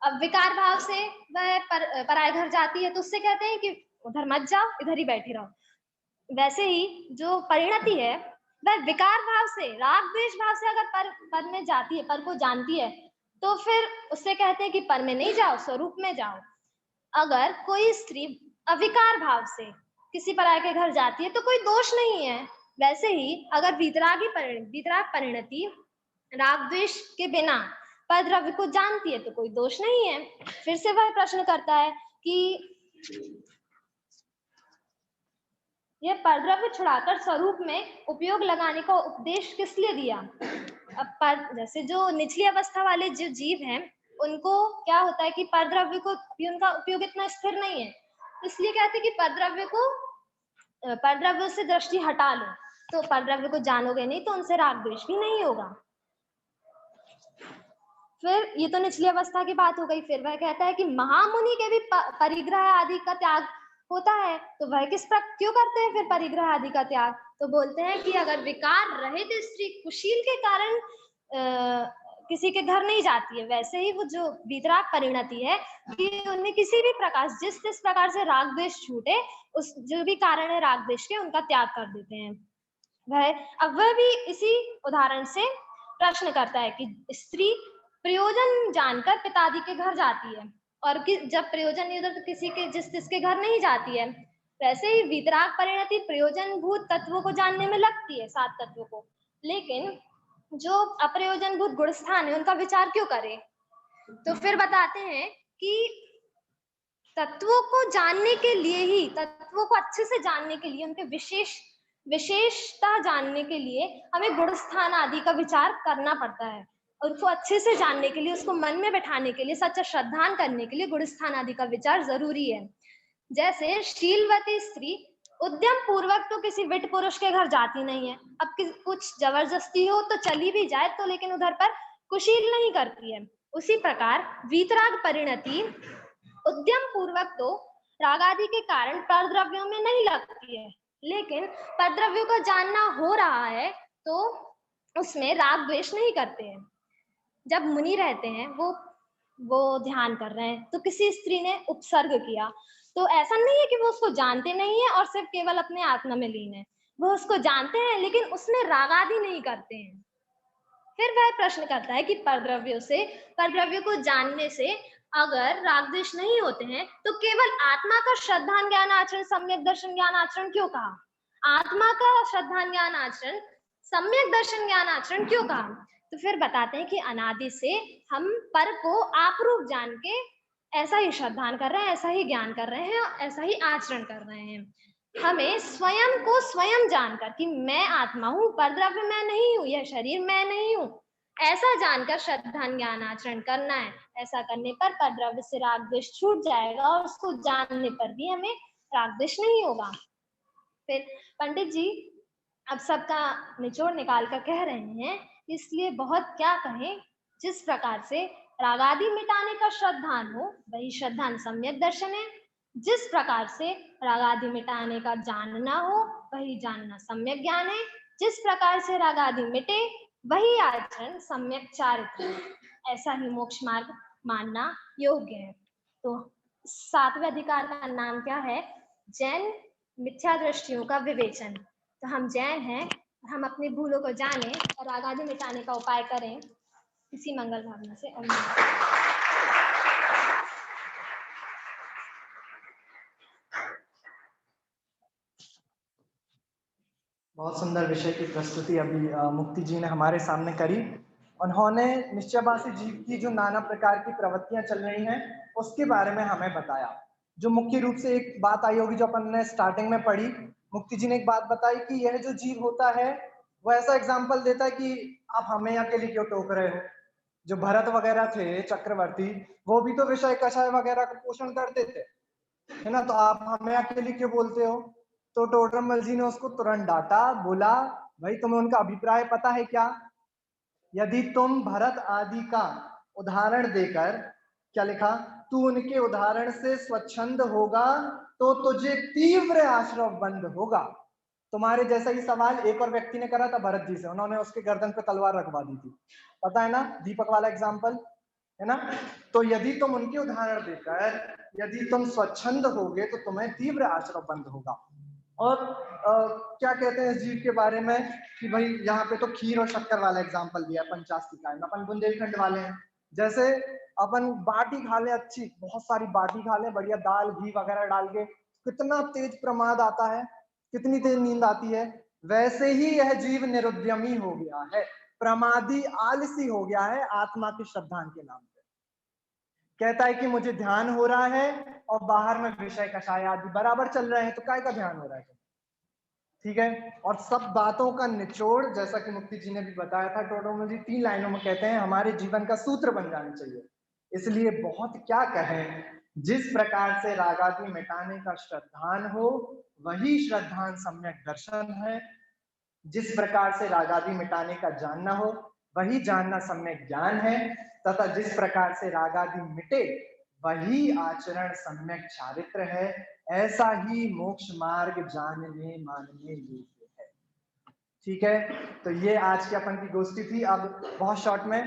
अब विकार भाव से वह पराये घर जाती है तो उससे कहते हैं कि उधर मत जाओ, इधर ही बैठे रहो। वैसे ही जो परिणति है वह विकार भाव से, राग द्वेष भाव से अगर पर में जाती है, पर को जानती है, तो फिर उससे कहते हैं कि पर में नहीं जाओ, स्वरूप में जाओ। अगर कोई स्त्री अविकार भाव से किसी पराये के घर जाती है तो कोई दोष नहीं है। वैसे ही अगर वीतराग परिणति राग द्वेष के बिना परद्रव्य को जानती है तो कोई दोष नहीं है। फिर से वह प्रश्न करता है कि यह परद्रव्य छुड़ाकर स्वरूप में उपयोग लगाने का उपदेश किस लिए दिया? अब जैसे जो निचली अवस्था वाले जो जीव हैं उनको क्या होता है कि परद्रव्य को उनका उपयोग इतना स्थिर नहीं है, इसलिए कहते हैं कि परद्रव्य से दृष्टि हटा लो, तो परद्रव्य को जानोगे नहीं तो उनसे राग द्वेष भी नहीं होगा। फिर ये तो निचली अवस्था की बात हो गई। फिर वह कहता है कि महामुनि के भी परिग्रह आदि का त्याग होता है, तो वह क्यों करते हैं फिर परिग्रह आदि का त्याग? तो बोलते हैं कि अगर विकार रहित स्त्री कुशील के कारण किसी के घर नहीं जाती है, वैसे ही वो जो वीतराग परिणति है कि उन्हें किसी भी प्रकार जिस प्रकार से राग द्वेष छूटे, उस जो भी कारण है राग द्वेष के, उनका त्याग कर देते हैं। वह भी इसी उदाहरण से प्रश्न करता है कि स्त्री प्रयोजन जानकर पिताजी के घर जाती है, और जब प्रयोजन नहीं होता तो किसी के जिसके घर नहीं जाती है। वैसे ही वीतराग परिणति प्रयोजन भूत तत्वों को जानने में लगती है, 7 तत्वों को, लेकिन जो अप्रयोजन भूत गुण स्थान है उनका विचार क्यों करे? तो फिर बताते हैं कि तत्वों को जानने के लिए ही, तत्वों को अच्छे से जानने के लिए, उनके विशेषता जानने के लिए हमें गुण स्थान आदि का विचार करना पड़ता है। उसको अच्छे से जानने के लिए, उसको मन में बैठाने के लिए, सच्चा श्रद्धान करने के लिए गुण स्थान आदि का विचार जरूरी है। जैसे शीलवती स्त्री उद्यम पूर्वक तो किसी विट पुरुष के घर जाती नहीं है, अब कुछ जबरदस्ती हो तो चली भी जाए तो लेकिन उधर पर कुशील नहीं करती है। उसी प्रकार वीतराग परिणति उद्यम पूर्वक तो राग आदि के कारण परद्रव्यों में नहीं लगती है, लेकिन परद्रव्यों का जानना हो रहा है तो उसमें राग द्वेष नहीं करते हैं। जब मुनि रहते हैं, वो ध्यान कर रहे हैं, तो किसी स्त्री ने उपसर्ग किया, तो ऐसा नहीं है कि वो उसको जानते नहीं है और सिर्फ केवल अपने आत्मा में लीन है, वो उसको जानते हैं लेकिन उसमें राग आदि नहीं करते हैं। फिर वह प्रश्न करता है कि परद्रव्यों को जानने से अगर राग द्वेष नहीं होते हैं तो केवल आत्मा का श्रद्धान ज्ञान आचरण सम्यक दर्शन ज्ञान आचरण क्यों कहा? आत्मा का श्रद्धान ज्ञान आचरण सम्यक दर्शन ज्ञान आचरण क्यों कहा? तो फिर बताते हैं कि अनादि से हम पर को आपरूप जान के ऐसा ही श्रद्धान कर रहे हैं, ऐसा ही ज्ञान कर रहे हैं और ऐसा ही आचरण कर रहे हैं। हमें स्वयं को स्वयं जानकर कि मैं आत्मा हूँ, परद्रव्य मैं नहीं हूँ, यह शरीर मैं नहीं हूँ, ऐसा जानकर श्रद्धान ज्ञान आचरण करना है। ऐसा करने पर परद्रव्य से राग द्वेष छूट जाएगा और उसको जानने पर भी हमें राग द्वेष नहीं होगा। फिर पंडित जी अब सबका निचोड़ निकाल कर कह रहे हैं, इसलिए बहुत क्या कहें, जिस प्रकार से रागादि मिटाने का श्रद्धान हो वही श्रद्धान सम्यक दर्शन है, जिस प्रकार से रागादि मिटाने का जानना हो वही जानना सम्यक ज्ञान है, जिस प्रकार से रागादि मिटे वही आचरण सम्यक चारित्र है। ऐसा ही मोक्ष मार्ग मानना योग्य है। तो 7वें अधिकार का नाम क्या है? जैन मिथ्या दृष्टियों का विवेचन। तो हम जैन हैं, हम अपनी भूलों को जानें और राग आदि मिटाने का उपाय करें, इसी मंगल भावना से। बहुत सुंदर विषय की प्रस्तुति अभी मुक्ति जी ने हमारे सामने करी। उन्होंने निश्चयवासी जीव की जो नाना प्रकार की प्रवृत्तियां चल रही हैं उसके बारे में हमें बताया। जो मुख्य रूप से एक बात आई होगी जो अपन ने स्टार्टिंग में पढ़ी, मुक्ति जी ने एक बात बताई कि यह जो जीव होता है वो ऐसा एग्जाम्पल देता है कि आप हमें अकेले क्यों टोक रहे हो, जो भरत वगैरह थे चक्रवर्ती, वो भी तो विषय कषाय वगैरह का पोषण करते थे, है ना, तो आप हमें अकेले क्यों बोलते हो। तो टोडरमल जी ने उसको तुरंत डांटा, बोला भाई तुम्हें उनका अभिप्राय पता है क्या, यदि तुम भरत आदि का उदाहरण देकर, क्या लिखा, तू उनके उदाहरण से स्वच्छंद होगा तो तुझे तीव्र आश्रव बंद होगा। तुम्हारे जैसा ही सवाल एक और व्यक्ति ने करा था भरत जी से, उन्होंने उसके गर्दन पे तलवार रखवा दी थी, पता है ना, दीपक वाला एग्जाम्पल, है ना। तो यदि तुम उनके उदाहरण देकर यदि तुम स्वच्छंद होगे तो तुम्हें तीव्र आश्रव बंद होगा। और क्या कहते हैं इस जीव के बारे में कि भाई यहाँ पे तो खीर और शक्कर वाला एग्जाम्पल दिया पंचास्तिका, अपन बुंदेलखंड वाले हैं, जैसे अपन बाटी खा ले, अच्छी बहुत सारी बाटी खा ले, बढ़िया दाल घी वगैरह डाल के, कितना तेज प्रमाद आता है, कितनी तेज नींद आती है, वैसे ही यह जीव निरुद्यमी हो गया है, प्रमादी आलसी हो गया है आत्मा की श्रद्धा के नाम पे। कहता है कि मुझे ध्यान हो रहा है और बाहर में विषय कषाय आदि बराबर चल रहे हैं, तो काय का ध्यान हो रहा है, ठीक है। और सब बातों का निचोड़, जैसा कि मुक्ति जी ने भी बताया था, टोडरमल जी 3 लाइनों में कहते हैं हमारे जीवन का सूत्र बन जाना चाहिए। इसलिए बहुत क्या कहें, जिस प्रकार से रागादि मिटाने का श्रद्धान हो वही श्रद्धान सम्यक दर्शन है, जिस प्रकार से रागादि मिटाने का जानना हो वही जानना सम्यक ज्ञान है, तथा जिस प्रकार से रागादि मिटे वही आचरण सम्यक चारित्र है, ऐसा ही मोक्ष मार्ग जानने मानने योग्य है। ठीक है, तो ये आज की अपन की गोष्ठी थी। अब बहुत शॉर्ट में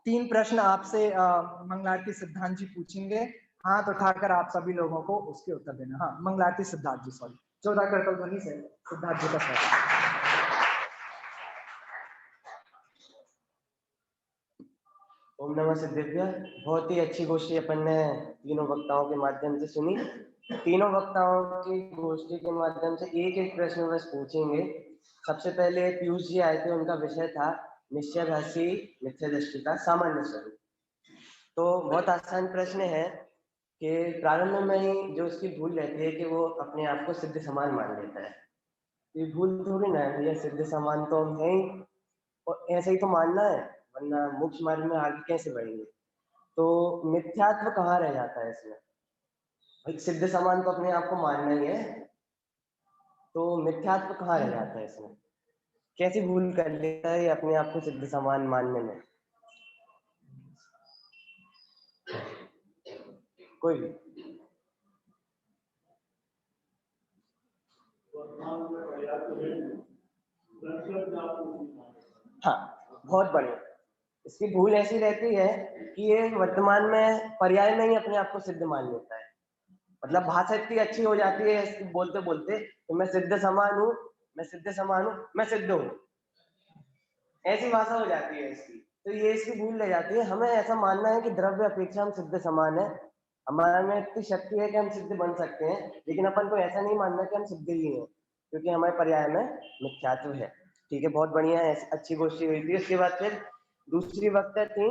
3 प्रश्न आपसे मंगलारती सिद्धांत जी पूछेंगे, हाथ उठाकर आप सभी लोगों को उसके उत्तर देना। हाँ, मंगलारती सिद्धार्थ जी, सॉरी 14 करतल ध्वनि से सिद्धार्थ जी का सवाल। ओम नमः सिद्धेभ्यः। बहुत ही अच्छी गोष्ठी अपन ने तीनों वक्ताओं के माध्यम से सुनी। तीनों वक्ताओं की गोष्ठी के माध्यम से एक एक प्रश्न बस पूछेंगे। सबसे पहले पीयूष जी आए थे, उनका विषय था निश्चयभासी मिथ्या दृष्टि का सामान्य स्वरूप। तो बहुत आसान प्रश्न है कि प्रारंभ में ही जो उसकी भूल रहती है कि वो अपने आप को सिद्ध समान मान लेता है। ये भूल थोड़ी ना है, ये सिद्ध समान तो हम है ही और ऐसे ही तो मानना है, वरना मोक्ष मार्ग में आगे कैसे बढ़ेंगे। तो मिथ्यात्व कहाँ रह जाता है इसमें, भाई सिद्ध समान तो अपने आप को मानना ही है, तो मिथ्यात्व कहाँ रह जाता है इसमें, कैसी भूल कर लेता है अपने आप को सिद्ध समान मानने में। कोई भी हाँ, बहुत बढ़िया। इसकी भूल ऐसी रहती है कि ये वर्तमान में पर्याय में ही अपने आप को सिद्ध मान लेता है। मतलब भाषा इतनी अच्छी हो जाती है इसकी बोलते बोलते तो मैं सिद्ध समान हूँ, मैं सिद्ध समान हूँ, मैं सिद्ध हूँ, ऐसी भाषा हो जाती है इसकी। तो ये इसकी भूल रह जाती है। हमें ऐसा मानना है कि द्रव्य अपेक्षा हम सिद्ध समान है, हमारे में इतनी शक्ति है कि हम सिद्ध बन सकते हैं, लेकिन अपन को ऐसा नहीं मानना कि हम सिद्ध ही हैं, क्योंकि हमारे पर्याय में मिथ्यात्व है। ठीक है, बहुत बढ़िया है, अच्छी गोष्ठी हुई थी। उसके बाद फिर दूसरी वक्ता थी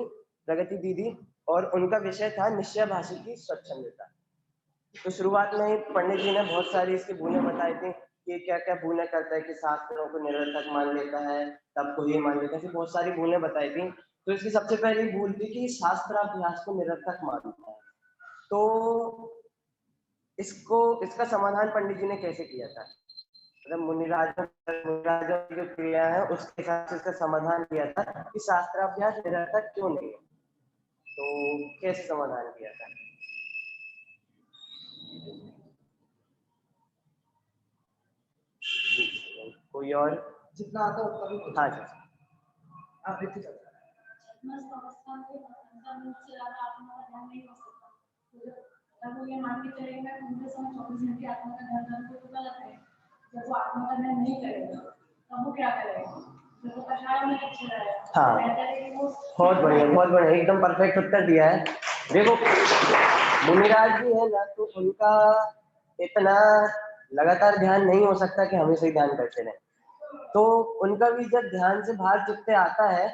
प्रगति दीदी, और उनका विषय था निश्चयभासी की स्वच्छंदता। तो शुरुआत में ही पंडित जी ने बहुत सारी इसकी भूलें बताई थी कि क्या क्या भूलें करता है कि शास्त्रों को निरर्थक मान लेता है, तब को ये मान लेता है, ऐसी बहुत सारी भूलें बताई थी। तो इसकी सबसे पहली भूल थी कि शास्त्राभ्यास को निरर्थक मानता है। तो इसका समाधान पंडित जी ने कैसे किया था, मतलब मुनिराजों की जो क्रिया है उसके हिसाब से इसका समाधान किया था कि शास्त्राभ्यास निरर्थक क्यों नहीं है। तो कैसे समाधान किया था? कोई और? जितना आता है उतना भी। हाँ जी, आप देखते चलते वो ये मान के चलेगा मैं उनके समय 24 घंटे आत्मा का ध्यान तो गलत है। जब वो आत्मा का ध्यान नहीं करेगा तो वो क्या करेगा, जब वो कषाय में अच्छा रहेगा। हाँ, बहुत बढ़िया, बहुत बढ़िया, एकदम परफेक्ट उत्तर दिया है। देखो मुनिराज जी है ना, तो उनका इतना लगातार ध्यान नहीं हो सकता कि हमेशा ही ध्यान करते रहे। तो उनका भी जब ध्यान से बाहर चित्त आता है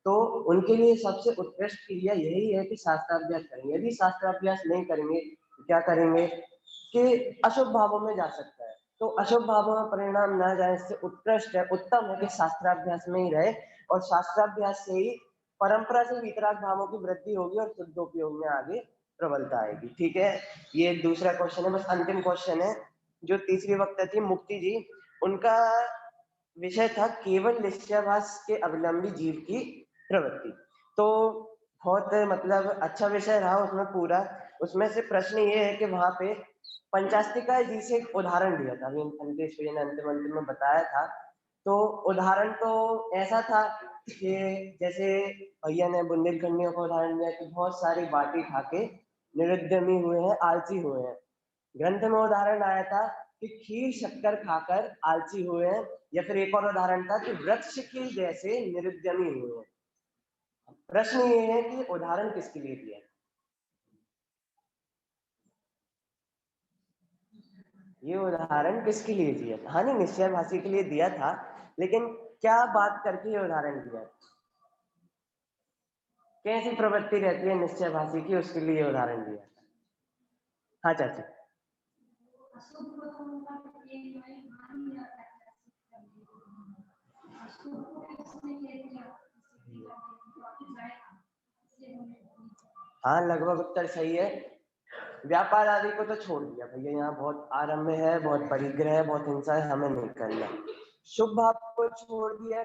तो उनके लिए सबसे उत्कृष्ट क्रिया यही है कि शास्त्राभ्यास करेंगे। यदि शास्त्राभ्यास नहीं करेंगे तो क्या करेंगे कि अशुभ भावों में जा सकता है। तो अशुभ भावों में परिणाम न जाए इससे उत्कृष्ट है, उत्तम है कि शास्त्राभ्यास में ही रहे और शास्त्राभ्यास से ही परंपरा से वितराग भावों की वृद्धि होगी और शुद्धोपयोग में आगे प्रबलता आएगी। ठीक है, ये दूसरा क्वेश्चन है, बस अंतिम क्वेश्चन है। जो तीसरी वक्ता थी मुक्ति जी, उनका विषय था केवल निश्चयाभास के अवलंबी जीव की प्रवृत्ति। तो बहुत मतलब अच्छा विषय रहा उसमें पूरा। उसमें से प्रश्न ये है कि वहां पे पंचास्तिका जी से एक उदाहरण दिया था, अभी अंतेश भैया ने अंतिम में बताया था। तो उदाहरण तो ऐसा था कि जैसे भैया ने बुंदेलखंडियों का उदाहरण दिया कि बहुत सारी बाटी खा के निरुद्यमी हुए हैं, आलसी हुए हैं। ग्रंथ में उदाहरण आया था कि खीर शक्कर खाकर आलसी हुए हैं, या फिर एक और उदाहरण था कि वृक्ष की जैसे निरुद्यमी हुए हैं। प्रश्न ये है कि उदाहरण किसके लिए दिया? ये उदाहरण किसके लिए दिया था? हाँ नहीं, निश्चयाभासी के लिए दिया था, लेकिन क्या बात करके ये उदाहरण दिया? कैसी प्रवृत्ति रहती है निश्चयाभासी की, उसके लिए उदाहरण दिया था। हाँ चाची। हाँ लगभग उत्तर सही है। व्यापार आदि को तो छोड़ दिया भैया, यहाँ बहुत आरंभ है, बहुत परिग्रह है, बहुत हिंसा है, हमें नहीं करना। शुभ भाव को छोड़ दिया,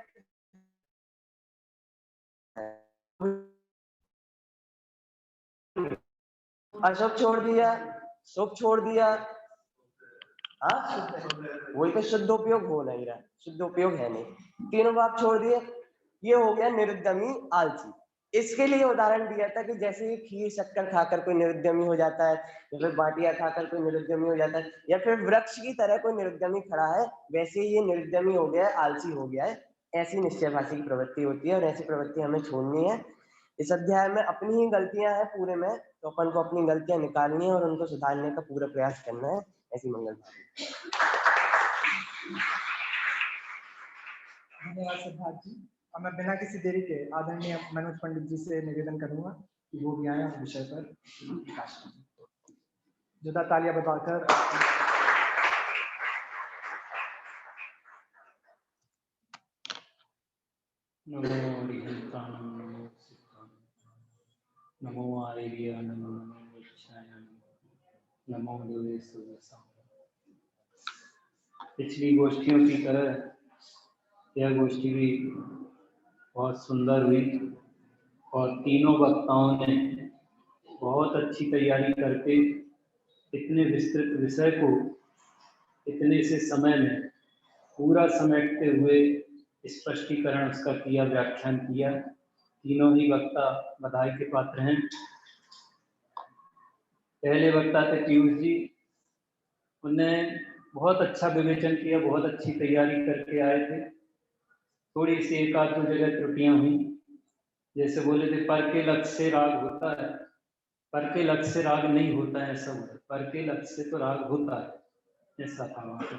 अशुभ छोड़ दिया, शुभ छोड़ दिया। हाँ वही तो शुद्धोपयोग हो नहीं रहा, शुद्धोपयोग है नहीं। तीनों भाव छोड़ दिए, ये हो गया निरुद्यमी आलसी। इसके लिए उदाहरण दिया था कि जैसे खीर शक्कर खाकर कोई निरुद्यमी हो जाता है, या फिर बाटिया खाकर कोई निरुद्यमी हो जाता है, या फिर वृक्ष की तरह कोई निरुद्यमी खड़ा है, वैसे ही ये निरुद्यमी हो गया है, आलसी हो गया है। ऐसी निश्चयभासी की प्रवृत्ति होती है और ऐसी प्रवृत्ति हमें छोड़नी है। इस अध्याय में अपनी ही गलतियां हैं पूरे में, तो अपन को अपनी गलतियां निकालनी है और उनको सुधारने का पूरा प्रयास करना है। ऐसी मंगल धन्यवाद सिद्धार्थ जी। अब मैं बिना किसी देरी के आदरणीय मनोज पंडित जी से निवेदन करूंगा कि वो भी आए उस विषय पर प्रकाश करें। जोरदार तालियां बजाकर नमो हरिहंताणं, नमो सिद्धाणं, नमो आर्याय, नमो वैश्याय, नमो देवेशुरसां। पिछली गोष्ठियों की तरह यह गोष्ठी भी बहुत सुंदर हुई और तीनों वक्ताओं ने बहुत अच्छी तैयारी करके इतने विस्तृत विषय को इतने से समय में पूरा समेटते हुए स्पष्टीकरण उसका किया, व्याख्यान किया। तीनों ही वक्ता बधाई के पात्र हैं। पहले वक्ता थे पीयूष जी, उन्होंने बहुत अच्छा विवेचन किया, बहुत अच्छी तैयारी करके आए थे। थोड़ी सी एक आध दो जगह त्रुटियां हुई, जैसे बोले थे पर के लक्ष्य से राग होता है, पर के लक्ष्य से राग नहीं होता है, ऐसा बोले। पर के लक्ष्य से तो राग होता है, ऐसा था वहां पर।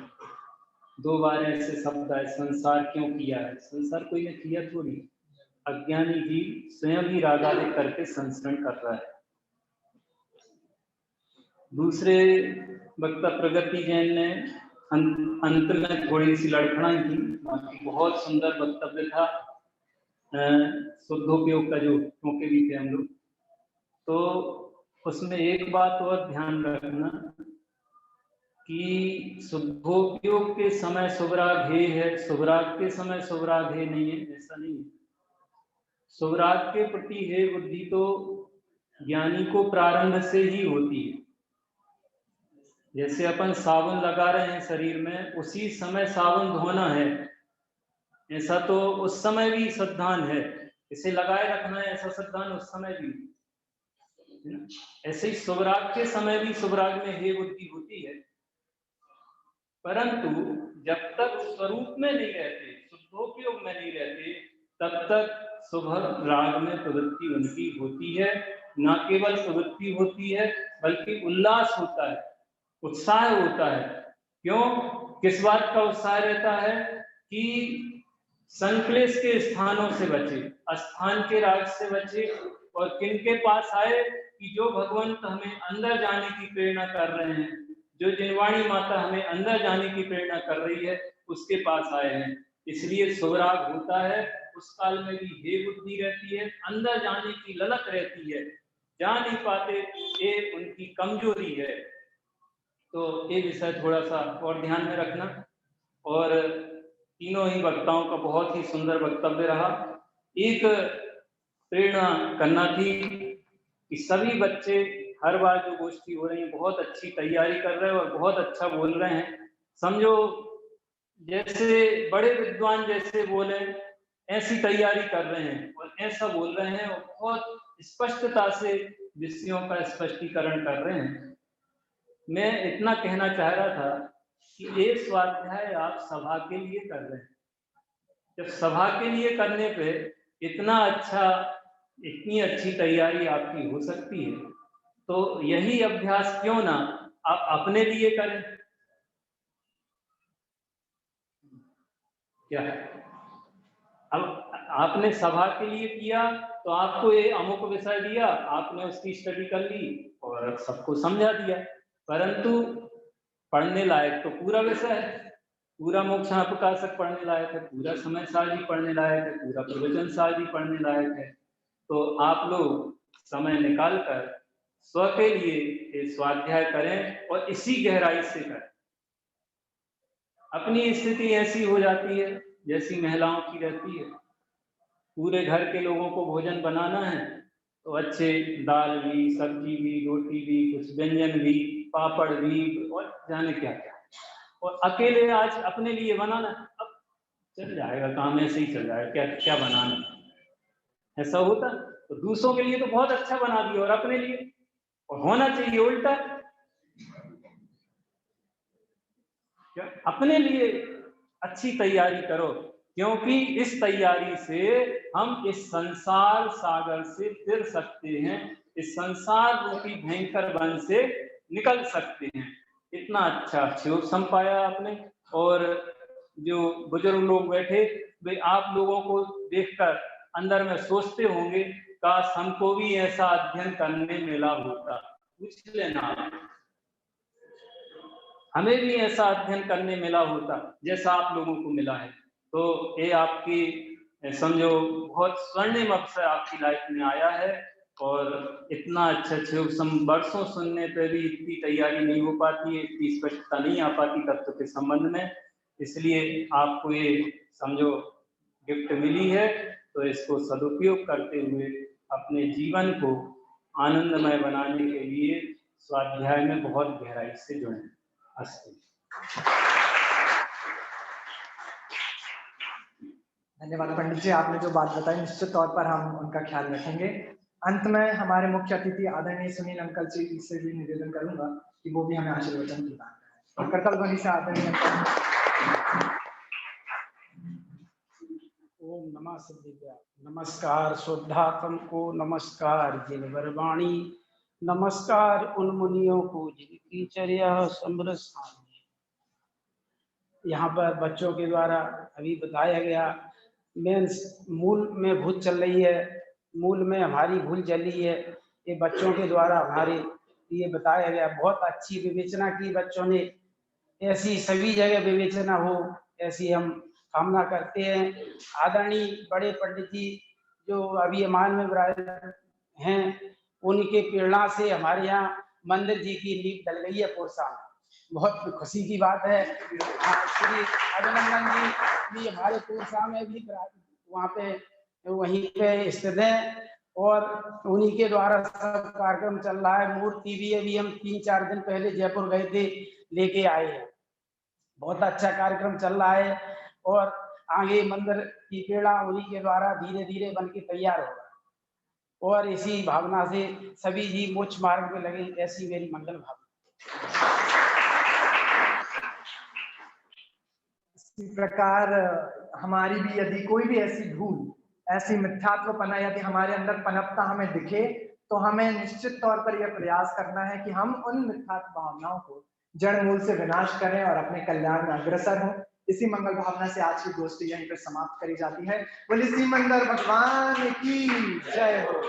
दो बार ऐसे शब्द आए, संसार क्यों किया है? संसार कोई ने किया थोड़ी, अज्ञानी जी स्वयं ही रागादिक करके संस्करण कर रहा है। दूसरे वक्ता प्रगति जैन ने अंत में थोड़ी सी लड़खड़ाई की, बाकी बहुत सुंदर वक्तव्य था। शुद्धोपयोग का जो टोके भी थे हम लोग, तो उसमें एक बात और ध्यान रखना कि शुद्धोपयोग के समय शुभराग हे है, शुभराग के समय शुभराग हे नहीं है, ऐसा नहीं है। शुभराग के प्रति हे बुद्धि तो ज्ञानी को प्रारंभ से ही होती है। जैसे अपन साबुन लगा रहे हैं शरीर में, उसी समय साबुन धोना है, ऐसा तो उस समय भी सावधान है, इसे लगाए रखना है, ऐसा सावधान उस समय भी। ऐसे ही शुभराग के समय भी शुभराग में हे बुद्धि होती है, परंतु जब तक स्वरूप में नहीं रहते, शुद्धोपयोग में नहीं रहते, तब तक शुभ राग में प्रवृत्ति उनकी होती है। न केवल प्रवृत्ति होती है, बल्कि उल्लास होता है, उत्साह होता है। क्यों? किस बात का उत्साह रहता है? कि संक्लेश के स्थानों से बचे, स्थान के राग से बचे, और किनके पास आए कि जो भगवंत हमें अंदर जाने की प्रेरणा कर रहे हैं, जो जिनवाणी माता हमें अंदर जाने की प्रेरणा कर रही है उसके पास आए हैं। इसलिए सुराग होता है, उस काल में भी हे बुद्धि रहती है, अंदर जाने की ललक रहती है, जा नहीं पाते, ये उनकी कमजोरी है। तो ये विषय थोड़ा सा और ध्यान में रखना। और तीनों ही वक्ताओं का बहुत ही सुंदर वक्तव्य रहा। एक प्रेरणा करना थी कि सभी बच्चे हर बार जो गोष्ठी हो रही है बहुत अच्छी तैयारी कर रहे हैं और बहुत अच्छा बोल रहे हैं। समझो जैसे बड़े विद्वान जैसे बोले ऐसी तैयारी कर रहे हैं और ऐसा बोल रहे हैं और बहुत स्पष्टता से विषयों का स्पष्टीकरण कर रहे हैं। मैं इतना कहना चाह रहा था कि ये स्वाध्याय आप सभा के लिए कर रहे हैं। जब सभा के लिए करने पे इतना अच्छा, इतनी अच्छी तैयारी आपकी हो सकती है, तो यही अभ्यास क्यों ना आप अपने लिए करें। क्या है, अब आपने सभा के लिए किया तो आपको ये अमुक विषय दिया, आपने उसकी स्टडी कर ली और सबको समझा दिया, परंतु पढ़ने लायक तो पूरा विषय है, पूरा मोक्षण प्रकाशक पढ़ने लायक है, पूरा समय सार जी पढ़ने लायक है, पूरा प्रवचन सार जी पढ़ने लायक है। तो आप लोग समय निकाल कर स्व के लिए स्वाध्याय करें और इसी गहराई से करें। अपनी स्थिति ऐसी हो जाती है जैसी महिलाओं की रहती है, पूरे घर के लोगों को भोजन बनाना है तो अच्छे दाल भी, सब्जी भी, रोटी भी, कुछ व्यंजन भी, पापड़ भी और जाने क्या क्या, और अकेले आज अपने लिए बनाना, अब चल जाएगा काम, ऐसे ही चल जाएगा, क्या क्या बनाना, ऐसा होता। तो दूसरों के लिए तो बहुत अच्छा बना दिया और अपने लिए, और होना चाहिए उल्टा, क्या अपने लिए अच्छी तैयारी करो, क्योंकि इस तैयारी से हम इस संसार सागर से फिर सकते हैं, इस संसार रूपी भयंकर वन से निकल सकते हैं। इतना अच्छा शिवोपम पाया आपने। और जो बुजुर्ग लोग बैठे वे आप लोगों को देखकर अंदर में सोचते होंगे काश हमको भी ऐसा अध्ययन करने मिला होता। पूछ लेना हमें भी ऐसा अध्ययन करने मिला होता जैसा आप लोगों को मिला है, तो ये आपकी समझो बहुत स्वर्णिम अवसर आपकी लाइफ में आया है। और इतना अच्छा वर्षों सुनने पे भी इतनी तैयारी नहीं हो पाती है, इतनी स्पष्टता नहीं आ पाती तत्व के संबंध में, इसलिए आपको ये समझो गिफ्ट मिली है, तो इसको सदुपयोग करते हुए अपने जीवन को आनंदमय बनाने के लिए स्वाध्याय में बहुत गहराई से जुड़ें। धन्यवाद पंडित जी, आपने जो बात बताई निश्चित तौर पर हम उनका ख्याल रखेंगे। अंत में हमारे मुख्य अतिथि आदरणीय सुनील अंकल जी से भी निवेदन करूंगा कि वो भी हमें आशीर्वचन प्रदान करें। करतल ध्वनि से आदरणीय ओम नमः सिद्धिव्या। नमस्कार शुद्धात्म को, नमस्कार जिनवर वाणी, नमस्कार उन मुनियों को जिनकी चर्या समरस। यहाँ पर बच्चों के द्वारा अभी बताया गया, मूल में भूल चल रही है, मूल में हमारी भूल चली है, ये बच्चों के द्वारा हमारे ये बताया गया। बहुत अच्छी विवेचना की बच्चों ने, ऐसी सभी जगह विवेचना हो ऐसी हम कामना करते हैं। आदरणीय बड़े पंडित जी जो अभी अमान में विराज हैं, उनके प्रेरणा से हमारे यहाँ मंदिर जी की नींव डल गई है पुरसा। बहुत खुशी की बात है। श्री अभिनंदन जी भी हमारे पुरसा में भी वहाँ पे वहीं पे स्थित है और उन्हीं के द्वारा सब कार्यक्रम चल रहा है। मूर्ति भी अभी हम 3-4 दिन पहले जयपुर गए थे, लेके आए हैं। बहुत अच्छा कार्यक्रम चल रहा है और आगे मंदिर की प्रेरणा उन्हीं के द्वारा धीरे धीरे बन के तैयार होगा और इसी भावना से सभी जी मोक्ष मार्ग में लगे, ऐसी मेरी मंगल भावना। इसी प्रकार हमारी भी यदि कोई भी ऐसी भूल, ऐसी मिथ्यात्वपना यदि हमारे अंदर पनपता हमें दिखे, तो हमें निश्चित तौर पर यह प्रयास करना है कि हम उन मिथ्यात्व भावनाओं को जड़ मूल से विनाश करें और अपने कल्याण में अग्रसर हों। इसी मंगल भावना से आज की गोष्ठी यहीं पर समाप्त करी जाती है। बोलिए श्री मंदिर भगवान की जय हो।